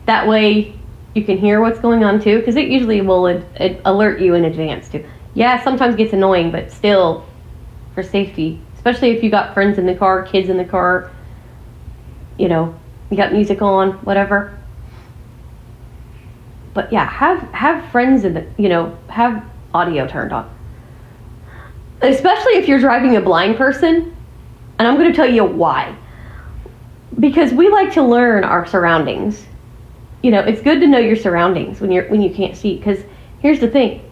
That way you can hear what's going on too, because it usually will alert you in advance too. Yeah, sometimes it gets annoying, but still, for safety, especially if you got friends in the car, kids in the car, you got music on, whatever. But yeah, have friends in the, have audio turned on. Especially if you're driving a blind person, and I'm going to tell you why. Because we like to learn our surroundings. It's good to know your surroundings when you can't see. Because here's the thing: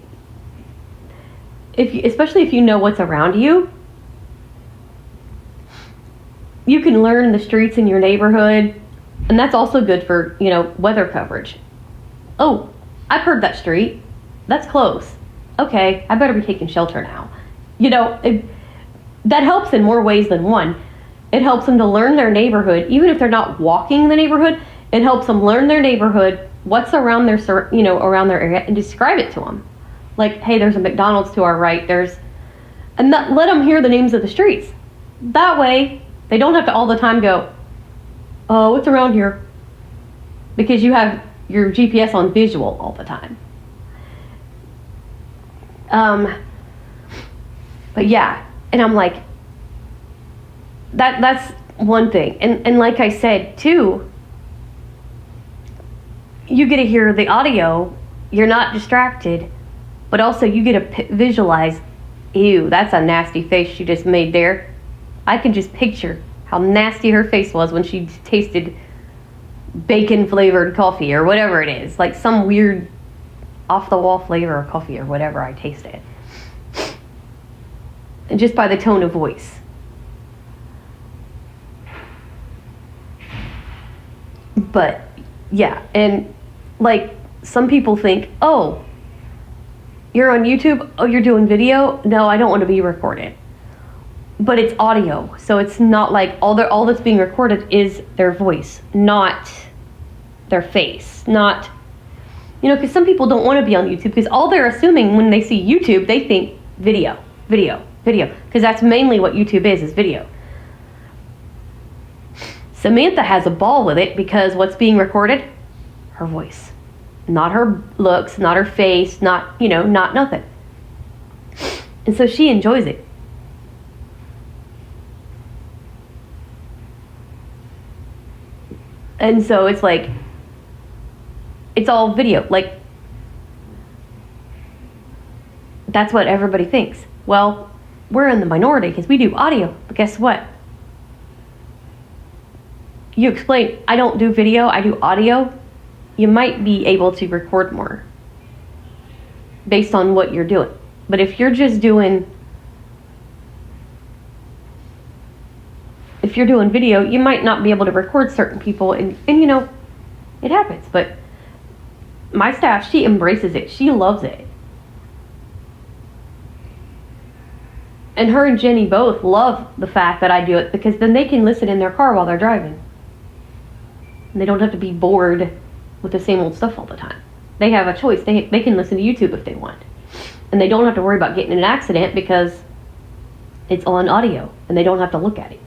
especially if you know what's around you, you can learn the streets in your neighborhood, and that's also good for weather coverage. Oh, I've heard that street. That's close. Okay, I better be taking shelter now. That helps in more ways than one. It helps them to learn their neighborhood, even if they're not walking the neighborhood. It helps them learn their neighborhood, what's around their around their area, and describe it to them. Like, hey, there's a McDonald's to our right. And let them hear the names of the streets. That way, they don't have to all the time go, oh, what's around here? Because you have your GPS on visual all the time. But yeah, and I'm like, that's one thing. And like I said, too, you get to hear the audio, you're not distracted, but also you get to visualize, ew, that's a nasty face she just made there. I can just picture how nasty her face was when she tasted bacon-flavored coffee or whatever it is, like some weird off-the-wall flavor of coffee or whatever I tasted. And just by the tone of voice. But yeah, and some people think, oh, you're on YouTube, oh, you're doing video? No, I don't want to be recorded. But it's audio, so it's not like all that's being recorded is their voice, not their face, not, because some people don't want to be on YouTube because all they're assuming when they see YouTube, they think video, because that's mainly what YouTube is video. Samantha has a ball with it because what's being recorded? Her voice. Not her looks, not her face, not nothing. And so she enjoys it. And so it's like, it's all video. Like, that's what everybody thinks. Well, we're in the minority because we do audio. But guess what? You explain, I don't do video, I do audio. You might be able to record more based on what you're doing. But if you're just doing, if you're doing video, you might not be able to record certain people, and it happens. But my staff, she embraces it. She loves it. And her and Jenny both love the fact that I do it because then they can listen in their car while they're driving. And they don't have to be bored with the same old stuff all the time. They have a choice. They can listen to YouTube if they want. And they don't have to worry about getting in an accident because it's on audio and they don't have to look at it.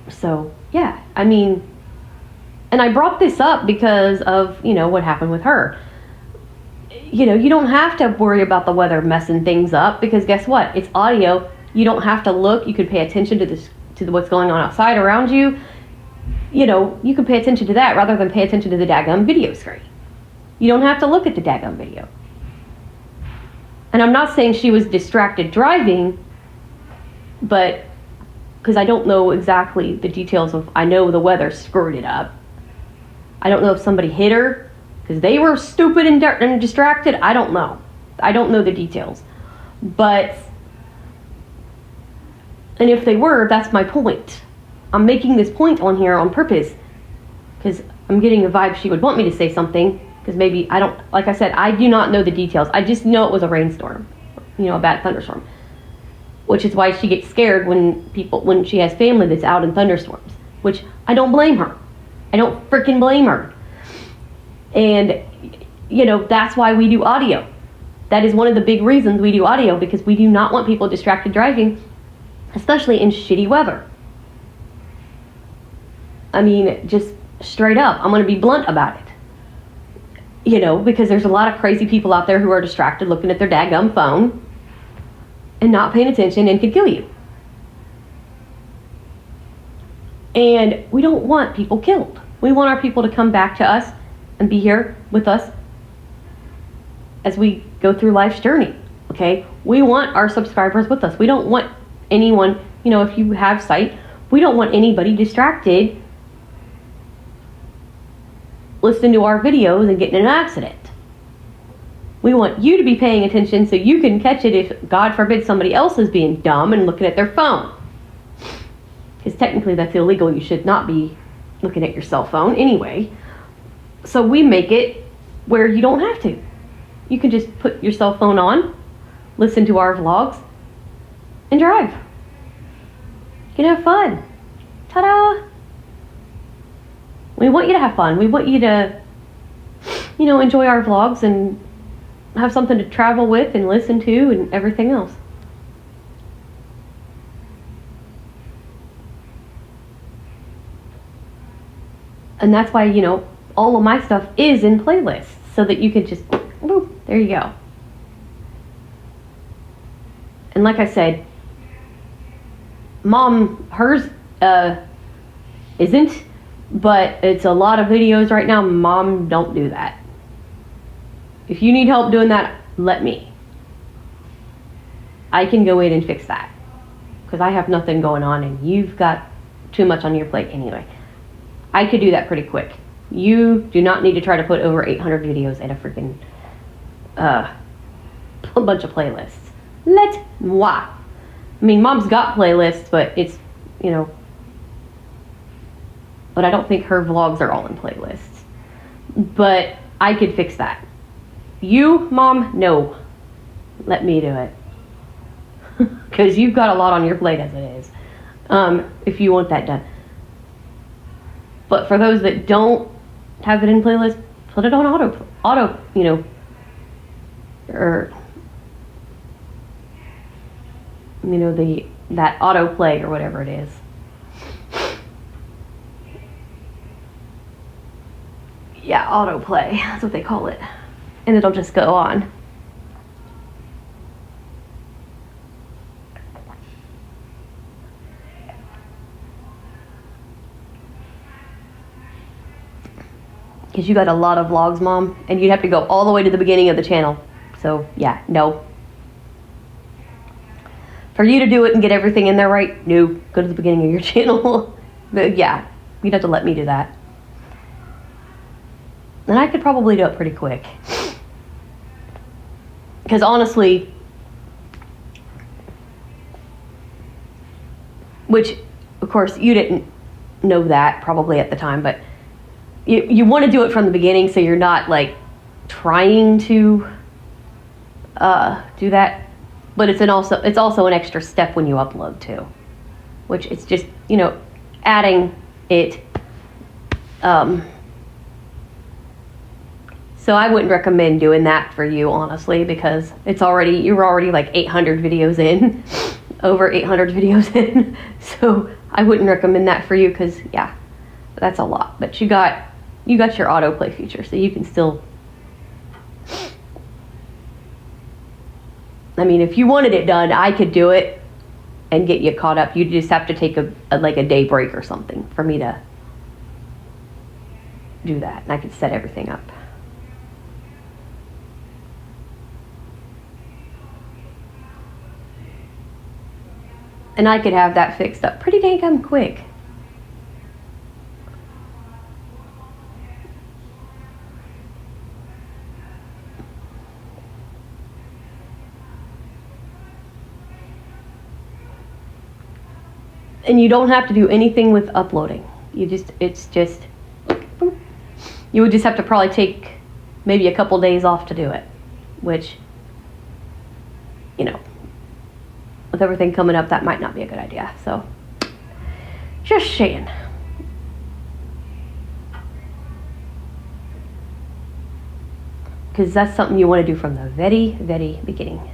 So, yeah, I mean, and I brought this up because of, what happened with her. You don't have to worry about the weather messing things up because guess what? It's audio. You don't have to look. You can pay attention to what's going on outside around you. You can pay attention to that rather than pay attention to the daggum video screen. You don't have to look at the daggum video. And I'm not saying she was distracted driving, but because I don't know exactly the details of, I know the weather screwed it up. I don't know if somebody hit her because they were stupid and distracted. I don't know. I don't know the details. But, and if they were, that's my point. I'm making this point on here on purpose because I'm getting a vibe she would want me to say something, because maybe I don't, like I said, I do not know the details. I just know it was a rainstorm, a bad thunderstorm, which is why she gets scared when she has family that's out in thunderstorms, which I don't blame her. I don't freaking blame her. And, that's why we do audio. That is one of the big reasons we do audio, because we do not want people distracted driving, especially in shitty weather. I mean, just straight up, I'm going to be blunt about it. Because there's a lot of crazy people out there who are distracted looking at their daggum phone and not paying attention and could kill you. And we don't want people killed. We want our people to come back to us and be here with us as we go through life's journey, okay? We want our subscribers with us. We don't want anyone, if you have sight, we don't want anybody distracted listening to our videos and getting in an accident. We want you to be paying attention so you can catch it if, God forbid, somebody else is being dumb and looking at their phone. Because technically that's illegal. You should not be looking at your cell phone anyway. So we make it where you don't have to. You can just put your cell phone on, listen to our vlogs, and drive. You can have fun. Ta-da! We want you to have fun. We want you to, enjoy our vlogs and have something to travel with and listen to and everything else. And that's why, all of my stuff is in playlists so that you can just, whoop, there you go. And like I said, Mom, hers isn't, but it's a lot of videos right now. Mom, don't do that. If you need help doing that, let me. I can go in and fix that, because I have nothing going on and you've got too much on your plate anyway. I could do that pretty quick. You do not need to try to put over 800 videos in a freaking a bunch of playlists. Let moi. I mean, Mom's got playlists, but it's, but I don't think her vlogs are all in playlists. But I could fix that. You, Mom, no. Let me do it. Because you've got a lot on your plate as it is. If you want that done. But for those that don't have it in playlist, put it on auto, or, that autoplay or whatever it is. Yeah, autoplay, that's what they call it. And it'll just go on. Because you got a lot of vlogs, Mom, and you'd have to go all the way to the beginning of the channel. So, yeah, no. For you to do it and get everything in there right, no. Go to the beginning of your channel. But, yeah, you'd have to let me do that. And I could probably do it pretty quick. Because, honestly, which, of course, you didn't know that probably at the time, but you want to do it from the beginning so you're not like trying to do that, but it's also an extra step when you upload too, which it's just adding it. So I wouldn't recommend doing that for you, honestly, because you're already like 800 videos in, over 800 videos in. So I wouldn't recommend that for you, because yeah, that's a lot. But you got your autoplay feature, so you can still, I mean, if you wanted it done, I could do it and get you caught up. You just have to take a day break or something for me to do that, and I could set everything up. And I could have that fixed up pretty dang quick. And you don't have to do anything with uploading. You would just have to probably take maybe a couple days off to do it, which, you know, with everything coming up, that might not be a good idea. So, just saying. Because that's something you want to do from the very, very beginning.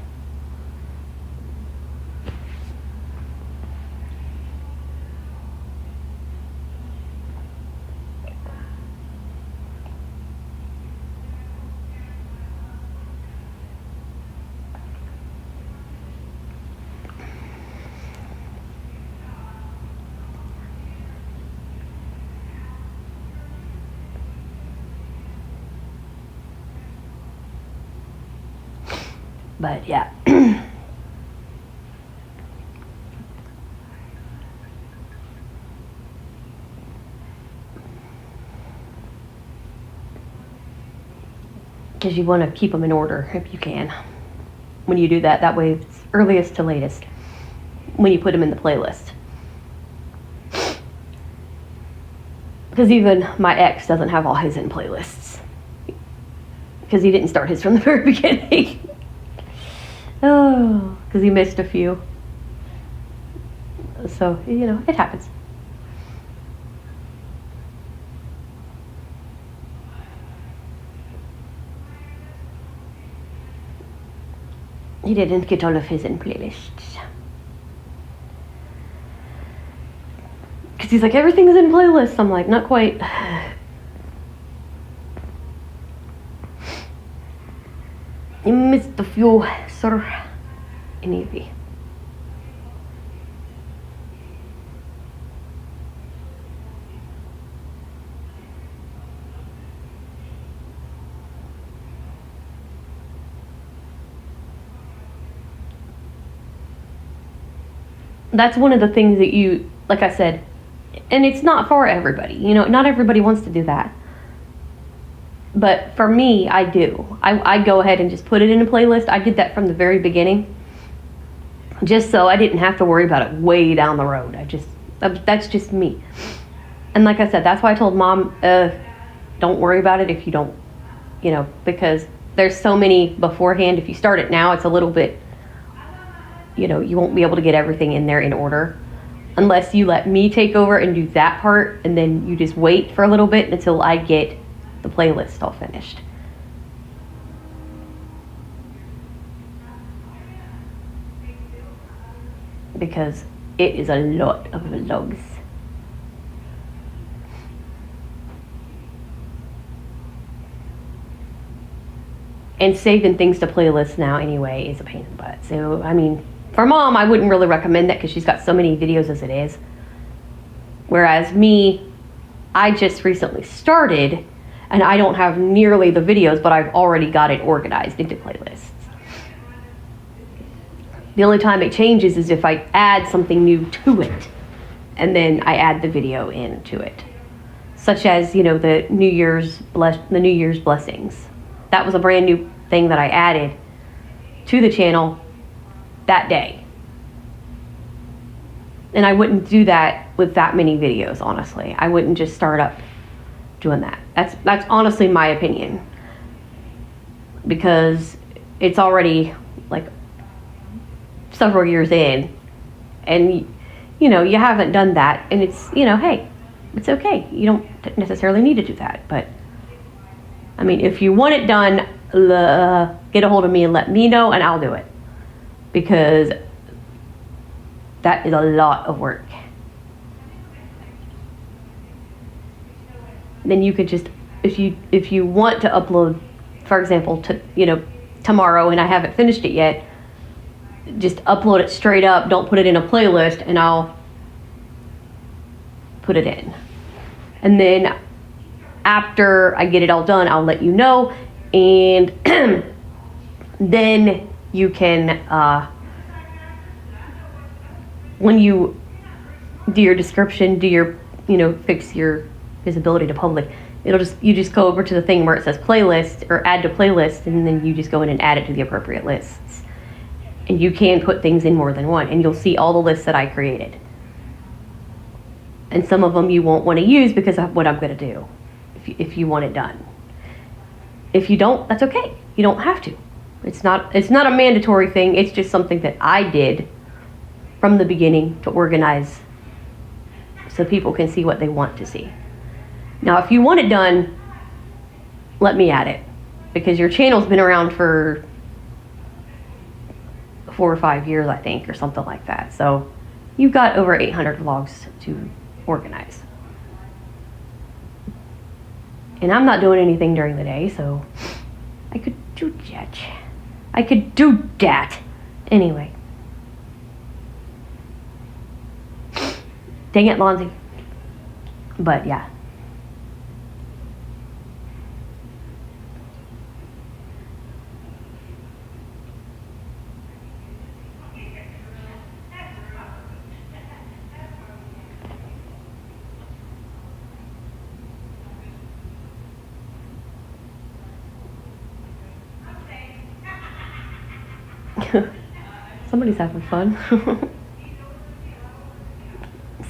But yeah. Because you want to keep them in order if you can. When you do that, that way it's earliest to latest when you put them in the playlist. Because even my ex doesn't have all his in playlists. Because he didn't start his from the very beginning. Oh, because he missed a few. So, you know, it happens. He didn't get all of his in playlists. Because he's like, everything's in playlists. I'm like, not quite. You missed a few, sir. Maybe. That's one of the things that you, like I said, and it's not for everybody. You know, not everybody wants to do that. But for me, I do. I go ahead and just put it in a playlist. I did that from the very beginning. Just so I didn't have to worry about it way down the road. That's just me. And like I said, that's why I told Mom, don't worry about it if you don't, you know, because there's so many beforehand. If you start it now, it's a little bit, you know, you won't be able to get everything in there in order. Unless you let me take over and do that part, and then you just wait for a little bit until I get the playlist all finished. Because it is a lot of vlogs. And saving things to playlists now anyway is a pain in the butt. So, I mean, for Mom, I wouldn't really recommend that because she's got so many videos as it is. Whereas me, I just recently started and I don't have nearly the videos, but I've already got it organized into playlists. The only time it changes is if I add something new to it, and then I add the video into it. Such as, you know, the New Year's blessings. That was a brand new thing that I added to the channel that day. And I wouldn't do that with that many videos, honestly. I wouldn't just start up doing that. That's honestly my opinion. Because it's already like several years in, and you know, you haven't done that, and it's, you know, hey, it's okay. You don't necessarily need to do that, but I mean, if you want it done, get a hold of me and let me know, and I'll do it, because that is a lot of work. Then you could just, if you want to upload, for example, to, you know, tomorrow, and I haven't finished it yet, just upload it straight up. Don't put it in a playlist, and I'll put it in. And then after I get it all done, I'll let you know, and then you can when you do your description, fix your visibility to public, you just go over to the thing where it says playlist or add to playlist, and then you just go in and add it to the appropriate lists. And you can put things in more than one, and you'll see all the lists that I created. And some of them you won't want to use because of what I'm going to do if you want it done. If you don't, that's okay. You don't have to. It's not a mandatory thing. It's just something that I did from the beginning to organize so people can see what they want to see. Now, if you want it done, let me add it, because your channel's been around for 4 or 5 years, I think, or something like that. So you've got over 800 vlogs to organize. And I'm not doing anything during the day, so I could do that. Anyway. Dang it, Lonzy. But yeah. Somebody's having fun.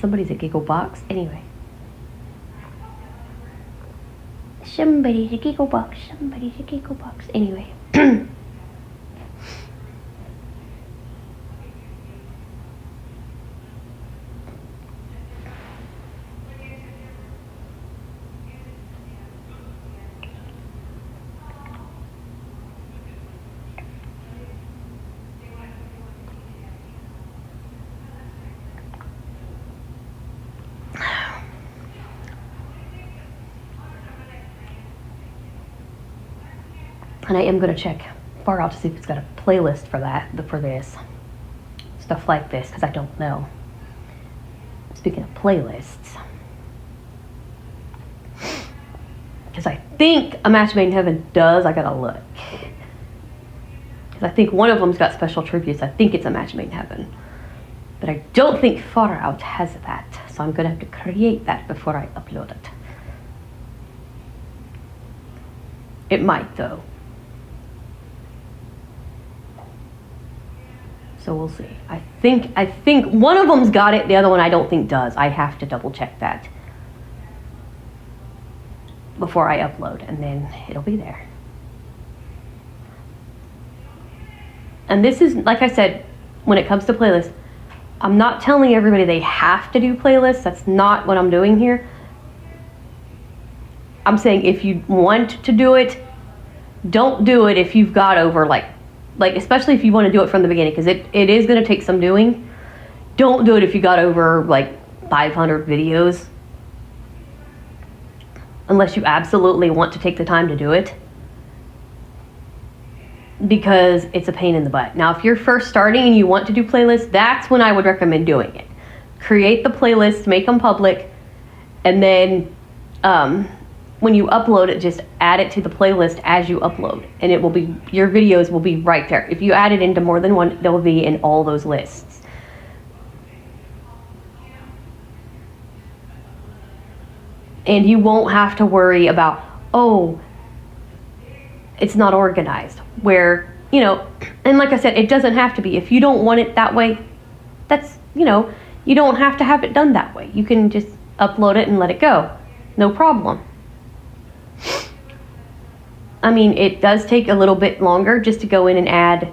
Somebody's a giggle box. Anyway. Somebody's a giggle box. Anyway. And I am going to check far out to see if it's got a playlist for this. Stuff like this, because I don't know. Speaking of playlists. Because I think A Match Made in Heaven does. I got to look. Because I think one of them's got special tributes. I think it's A Match Made in Heaven. But I don't think Far Out has that. So I'm going to have to create that before I upload it. It might, though. So we'll see. I think one of them's got it. The other one I don't think does. I have to double check that before I upload, and then it'll be there. And this is, like I said, when it comes to playlists, I'm not telling everybody they have to do playlists. That's not what I'm doing here. I'm saying if you want to do it, don't do it if you've got over like especially if you want to do it from the beginning, because it is going to take some doing. Don't do it if you got over like 500 videos, unless you absolutely want to take the time to do it, because it's a pain in the butt. Now, if you're first starting and you want to do playlists, that's when I would recommend doing it. Create the playlist, make them public, and then when you upload it, just add it to the playlist as you upload, and it will be, your videos will be right there. If you add it into more than one, they'll be in all those lists. And you won't have to worry about, oh, it's not organized, where, and like I said, it doesn't have to be. If you don't want it that way, that's, you don't have to have it done that way. You can just upload it and let it go. No problem. I mean, it does take a little bit longer just to go in and add. It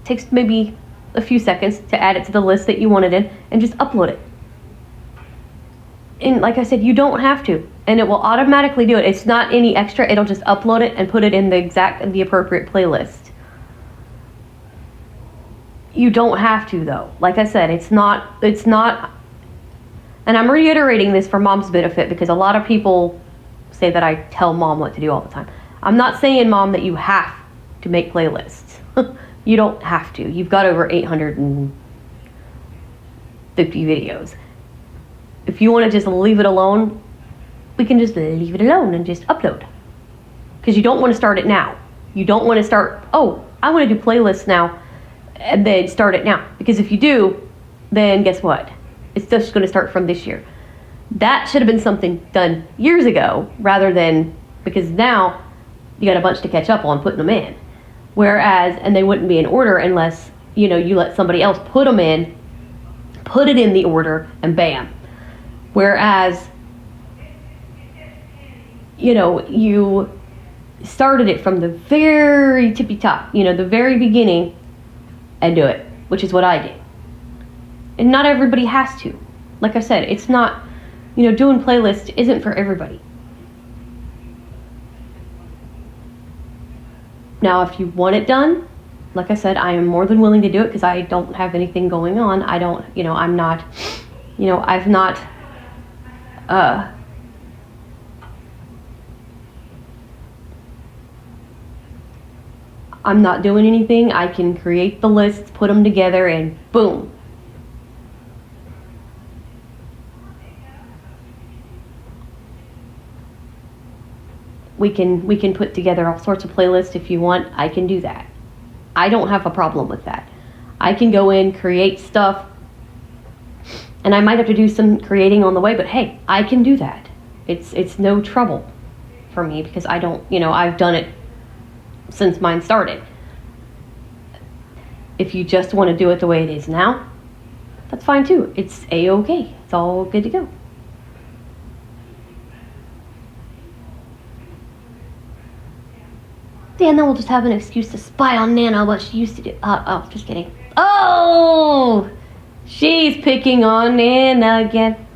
takes maybe a few seconds to add it to the list that you wanted in and just upload it. And like I said, you don't have to, and it will automatically do it. It's not any extra. It'll just upload it and put it in the appropriate playlist. You don't have to, though. Like I said, it's not, and I'm reiterating this for Mom's benefit, because a lot of people say that I tell Mom what to do all the time. I'm not saying, Mom, that you have to make playlists. You don't have to. You've got over 850 videos. If you want to just leave it alone, we can just leave it alone and just upload. Because you don't want to start it now. You don't want to start, oh, I want to do playlists now, and then start it now. Because if you do, then guess what? It's just going to start from this year. That should have been something done years ago, rather than, because now you got a bunch to catch up on putting them in. Whereas, and they wouldn't be in order unless, you let somebody else put them in, put it in the order, and bam. Whereas, you started it from the very tippy top, the very beginning, and do it, which is what I did. And not everybody has to. Like I said, it's not, doing playlists isn't for everybody. Now, if you want it done, like I said, I am more than willing to do it because I don't have anything going on. I don't, I'm not, I've not, I'm not doing anything. I can create the lists, put them together, and boom. We can put together all sorts of playlists if you want. I can do that. I don't have a problem with that. I can go in, create stuff, and I might have to do some creating on the way, but hey, I can do that. It's no trouble for me because I don't, I've done it since mine started. If you just want to do it the way it is now, that's fine too. It's a-okay. It's all good to go. Dan, then we'll just have an excuse to spy on Nana, what she used to do. Oh, just kidding. Oh! She's picking on Nana again.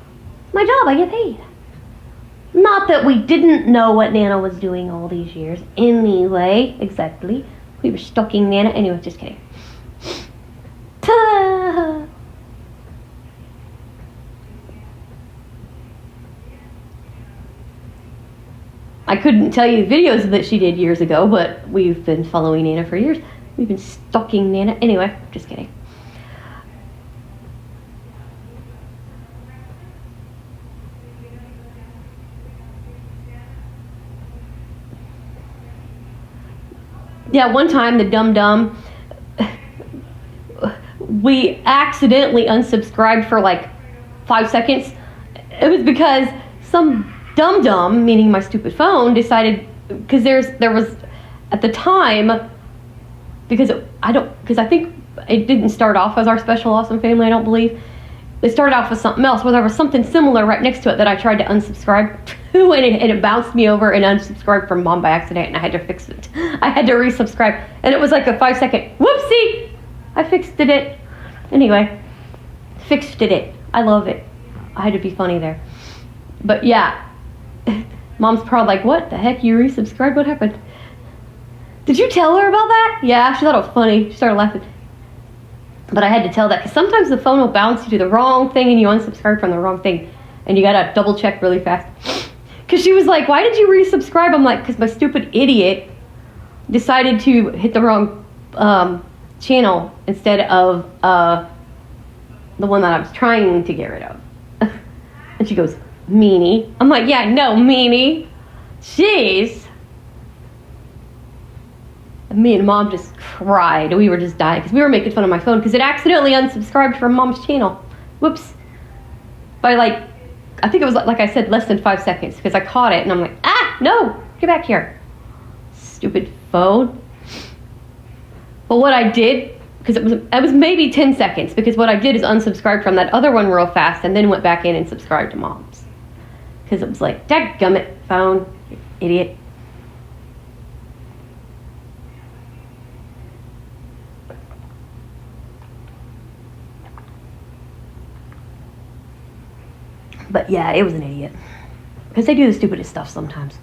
My job, I get paid. Not that we didn't know what Nana was doing all these years. Anyway, exactly. We were stalking Nana. Anyway, just kidding. Ta-da! I couldn't tell you the videos that she did years ago, but we've been following Nana for years. We've been stalking Nana. Anyway, just kidding. Yeah, one time the dum-dum, we accidentally unsubscribed for like 5 seconds. It was because some dum-dum, meaning my stupid phone, decided, because there was at the time, because I think it didn't start off as our Special Awesome Family, I don't believe. It started off with something else where there was something similar right next to it that I tried to unsubscribe to, and it bounced me over and unsubscribed from Mom by accident, and I had to fix it. I had to resubscribe, and it was like a 5-second whoopsie. I fixed it. Anyway, fixed it. I love it. I had to be funny there. But yeah, Mom's probably like, what the heck, you resubscribed? What happened? Did you tell her about that? Yeah, she thought it was funny. She started laughing. But I had to tell that because sometimes the phone will bounce you to the wrong thing and you unsubscribe from the wrong thing. And you got to double check really fast. Because she was like, why did you resubscribe? I'm like, because my stupid idiot decided to hit the wrong channel instead of the one that I was trying to get rid of. And she goes, meanie. I'm like, yeah, no, meanie. Jeez. And me and Mom just cried. We were just dying because we were making fun of my phone because it accidentally unsubscribed from Mom's channel. Whoops. By I think it was like I said, less than 5 seconds because I caught it and I'm like, no, get back here. Stupid phone. But what I did, because it was maybe 10 seconds, because what I did is unsubscribe from that other one real fast and then went back in and subscribed to Mom's. Because it was like, dadgummit, phone, you idiot. But yeah, it was an idiot. Because they do the stupidest stuff sometimes.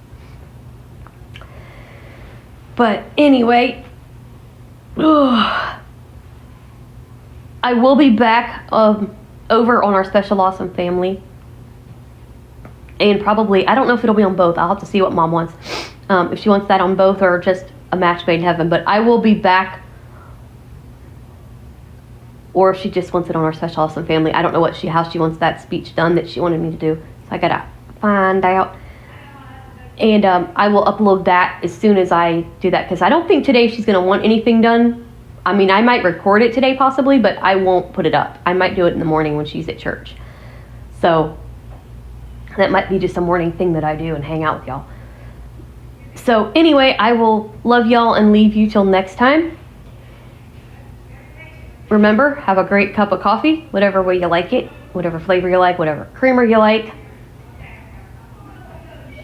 But anyway, I will be back over on our Special Awesome Family. And probably, I don't know if it'll be on both. I'll have to see what Mom wants. If she wants that on both or just a match made in heaven. But I will be back. Or if she just wants it on our Special Awesome Family. I don't know how she wants that speech done that she wanted me to do. So I gotta find out. And I will upload that as soon as I do that. Because I don't think today she's going to want anything done I mean, I might record it today possibly, but I won't put it up. I might do it in the morning when she's at church. So that might be just a morning thing that I do and hang out with y'all. So anyway, I will love y'all and leave you till next time. Remember, have a great cup of coffee, whatever way you like it, whatever flavor you like, whatever creamer you like.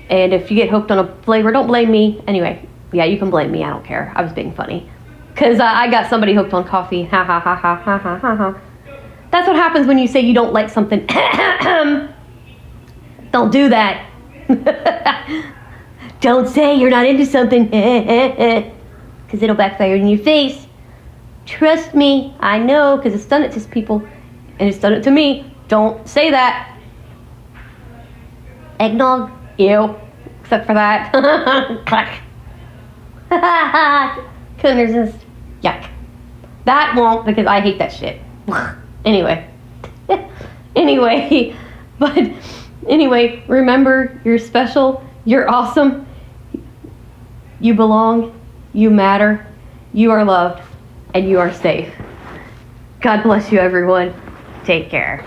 And if you get hooked on a flavor, don't blame me. Anyway, yeah, you can blame me. I don't care. I was being funny. Because I got somebody hooked on coffee. Ha, ha, ha, ha, ha, ha, ha, ha. That's what happens when you say you don't like something. Don't do that. Don't say you're not into something. Because it'll backfire in your face. Trust me. I know, because it's done it to people. And it's done it to me. Don't say that. Eggnog. Ew. Except for that. Clack. Couldn't resist. Yuck. That won't, because I hate that shit. Anyway. Anyway, remember, you're special, you're awesome, you belong, you matter, you are loved, and you are safe. God bless you, everyone. Take care.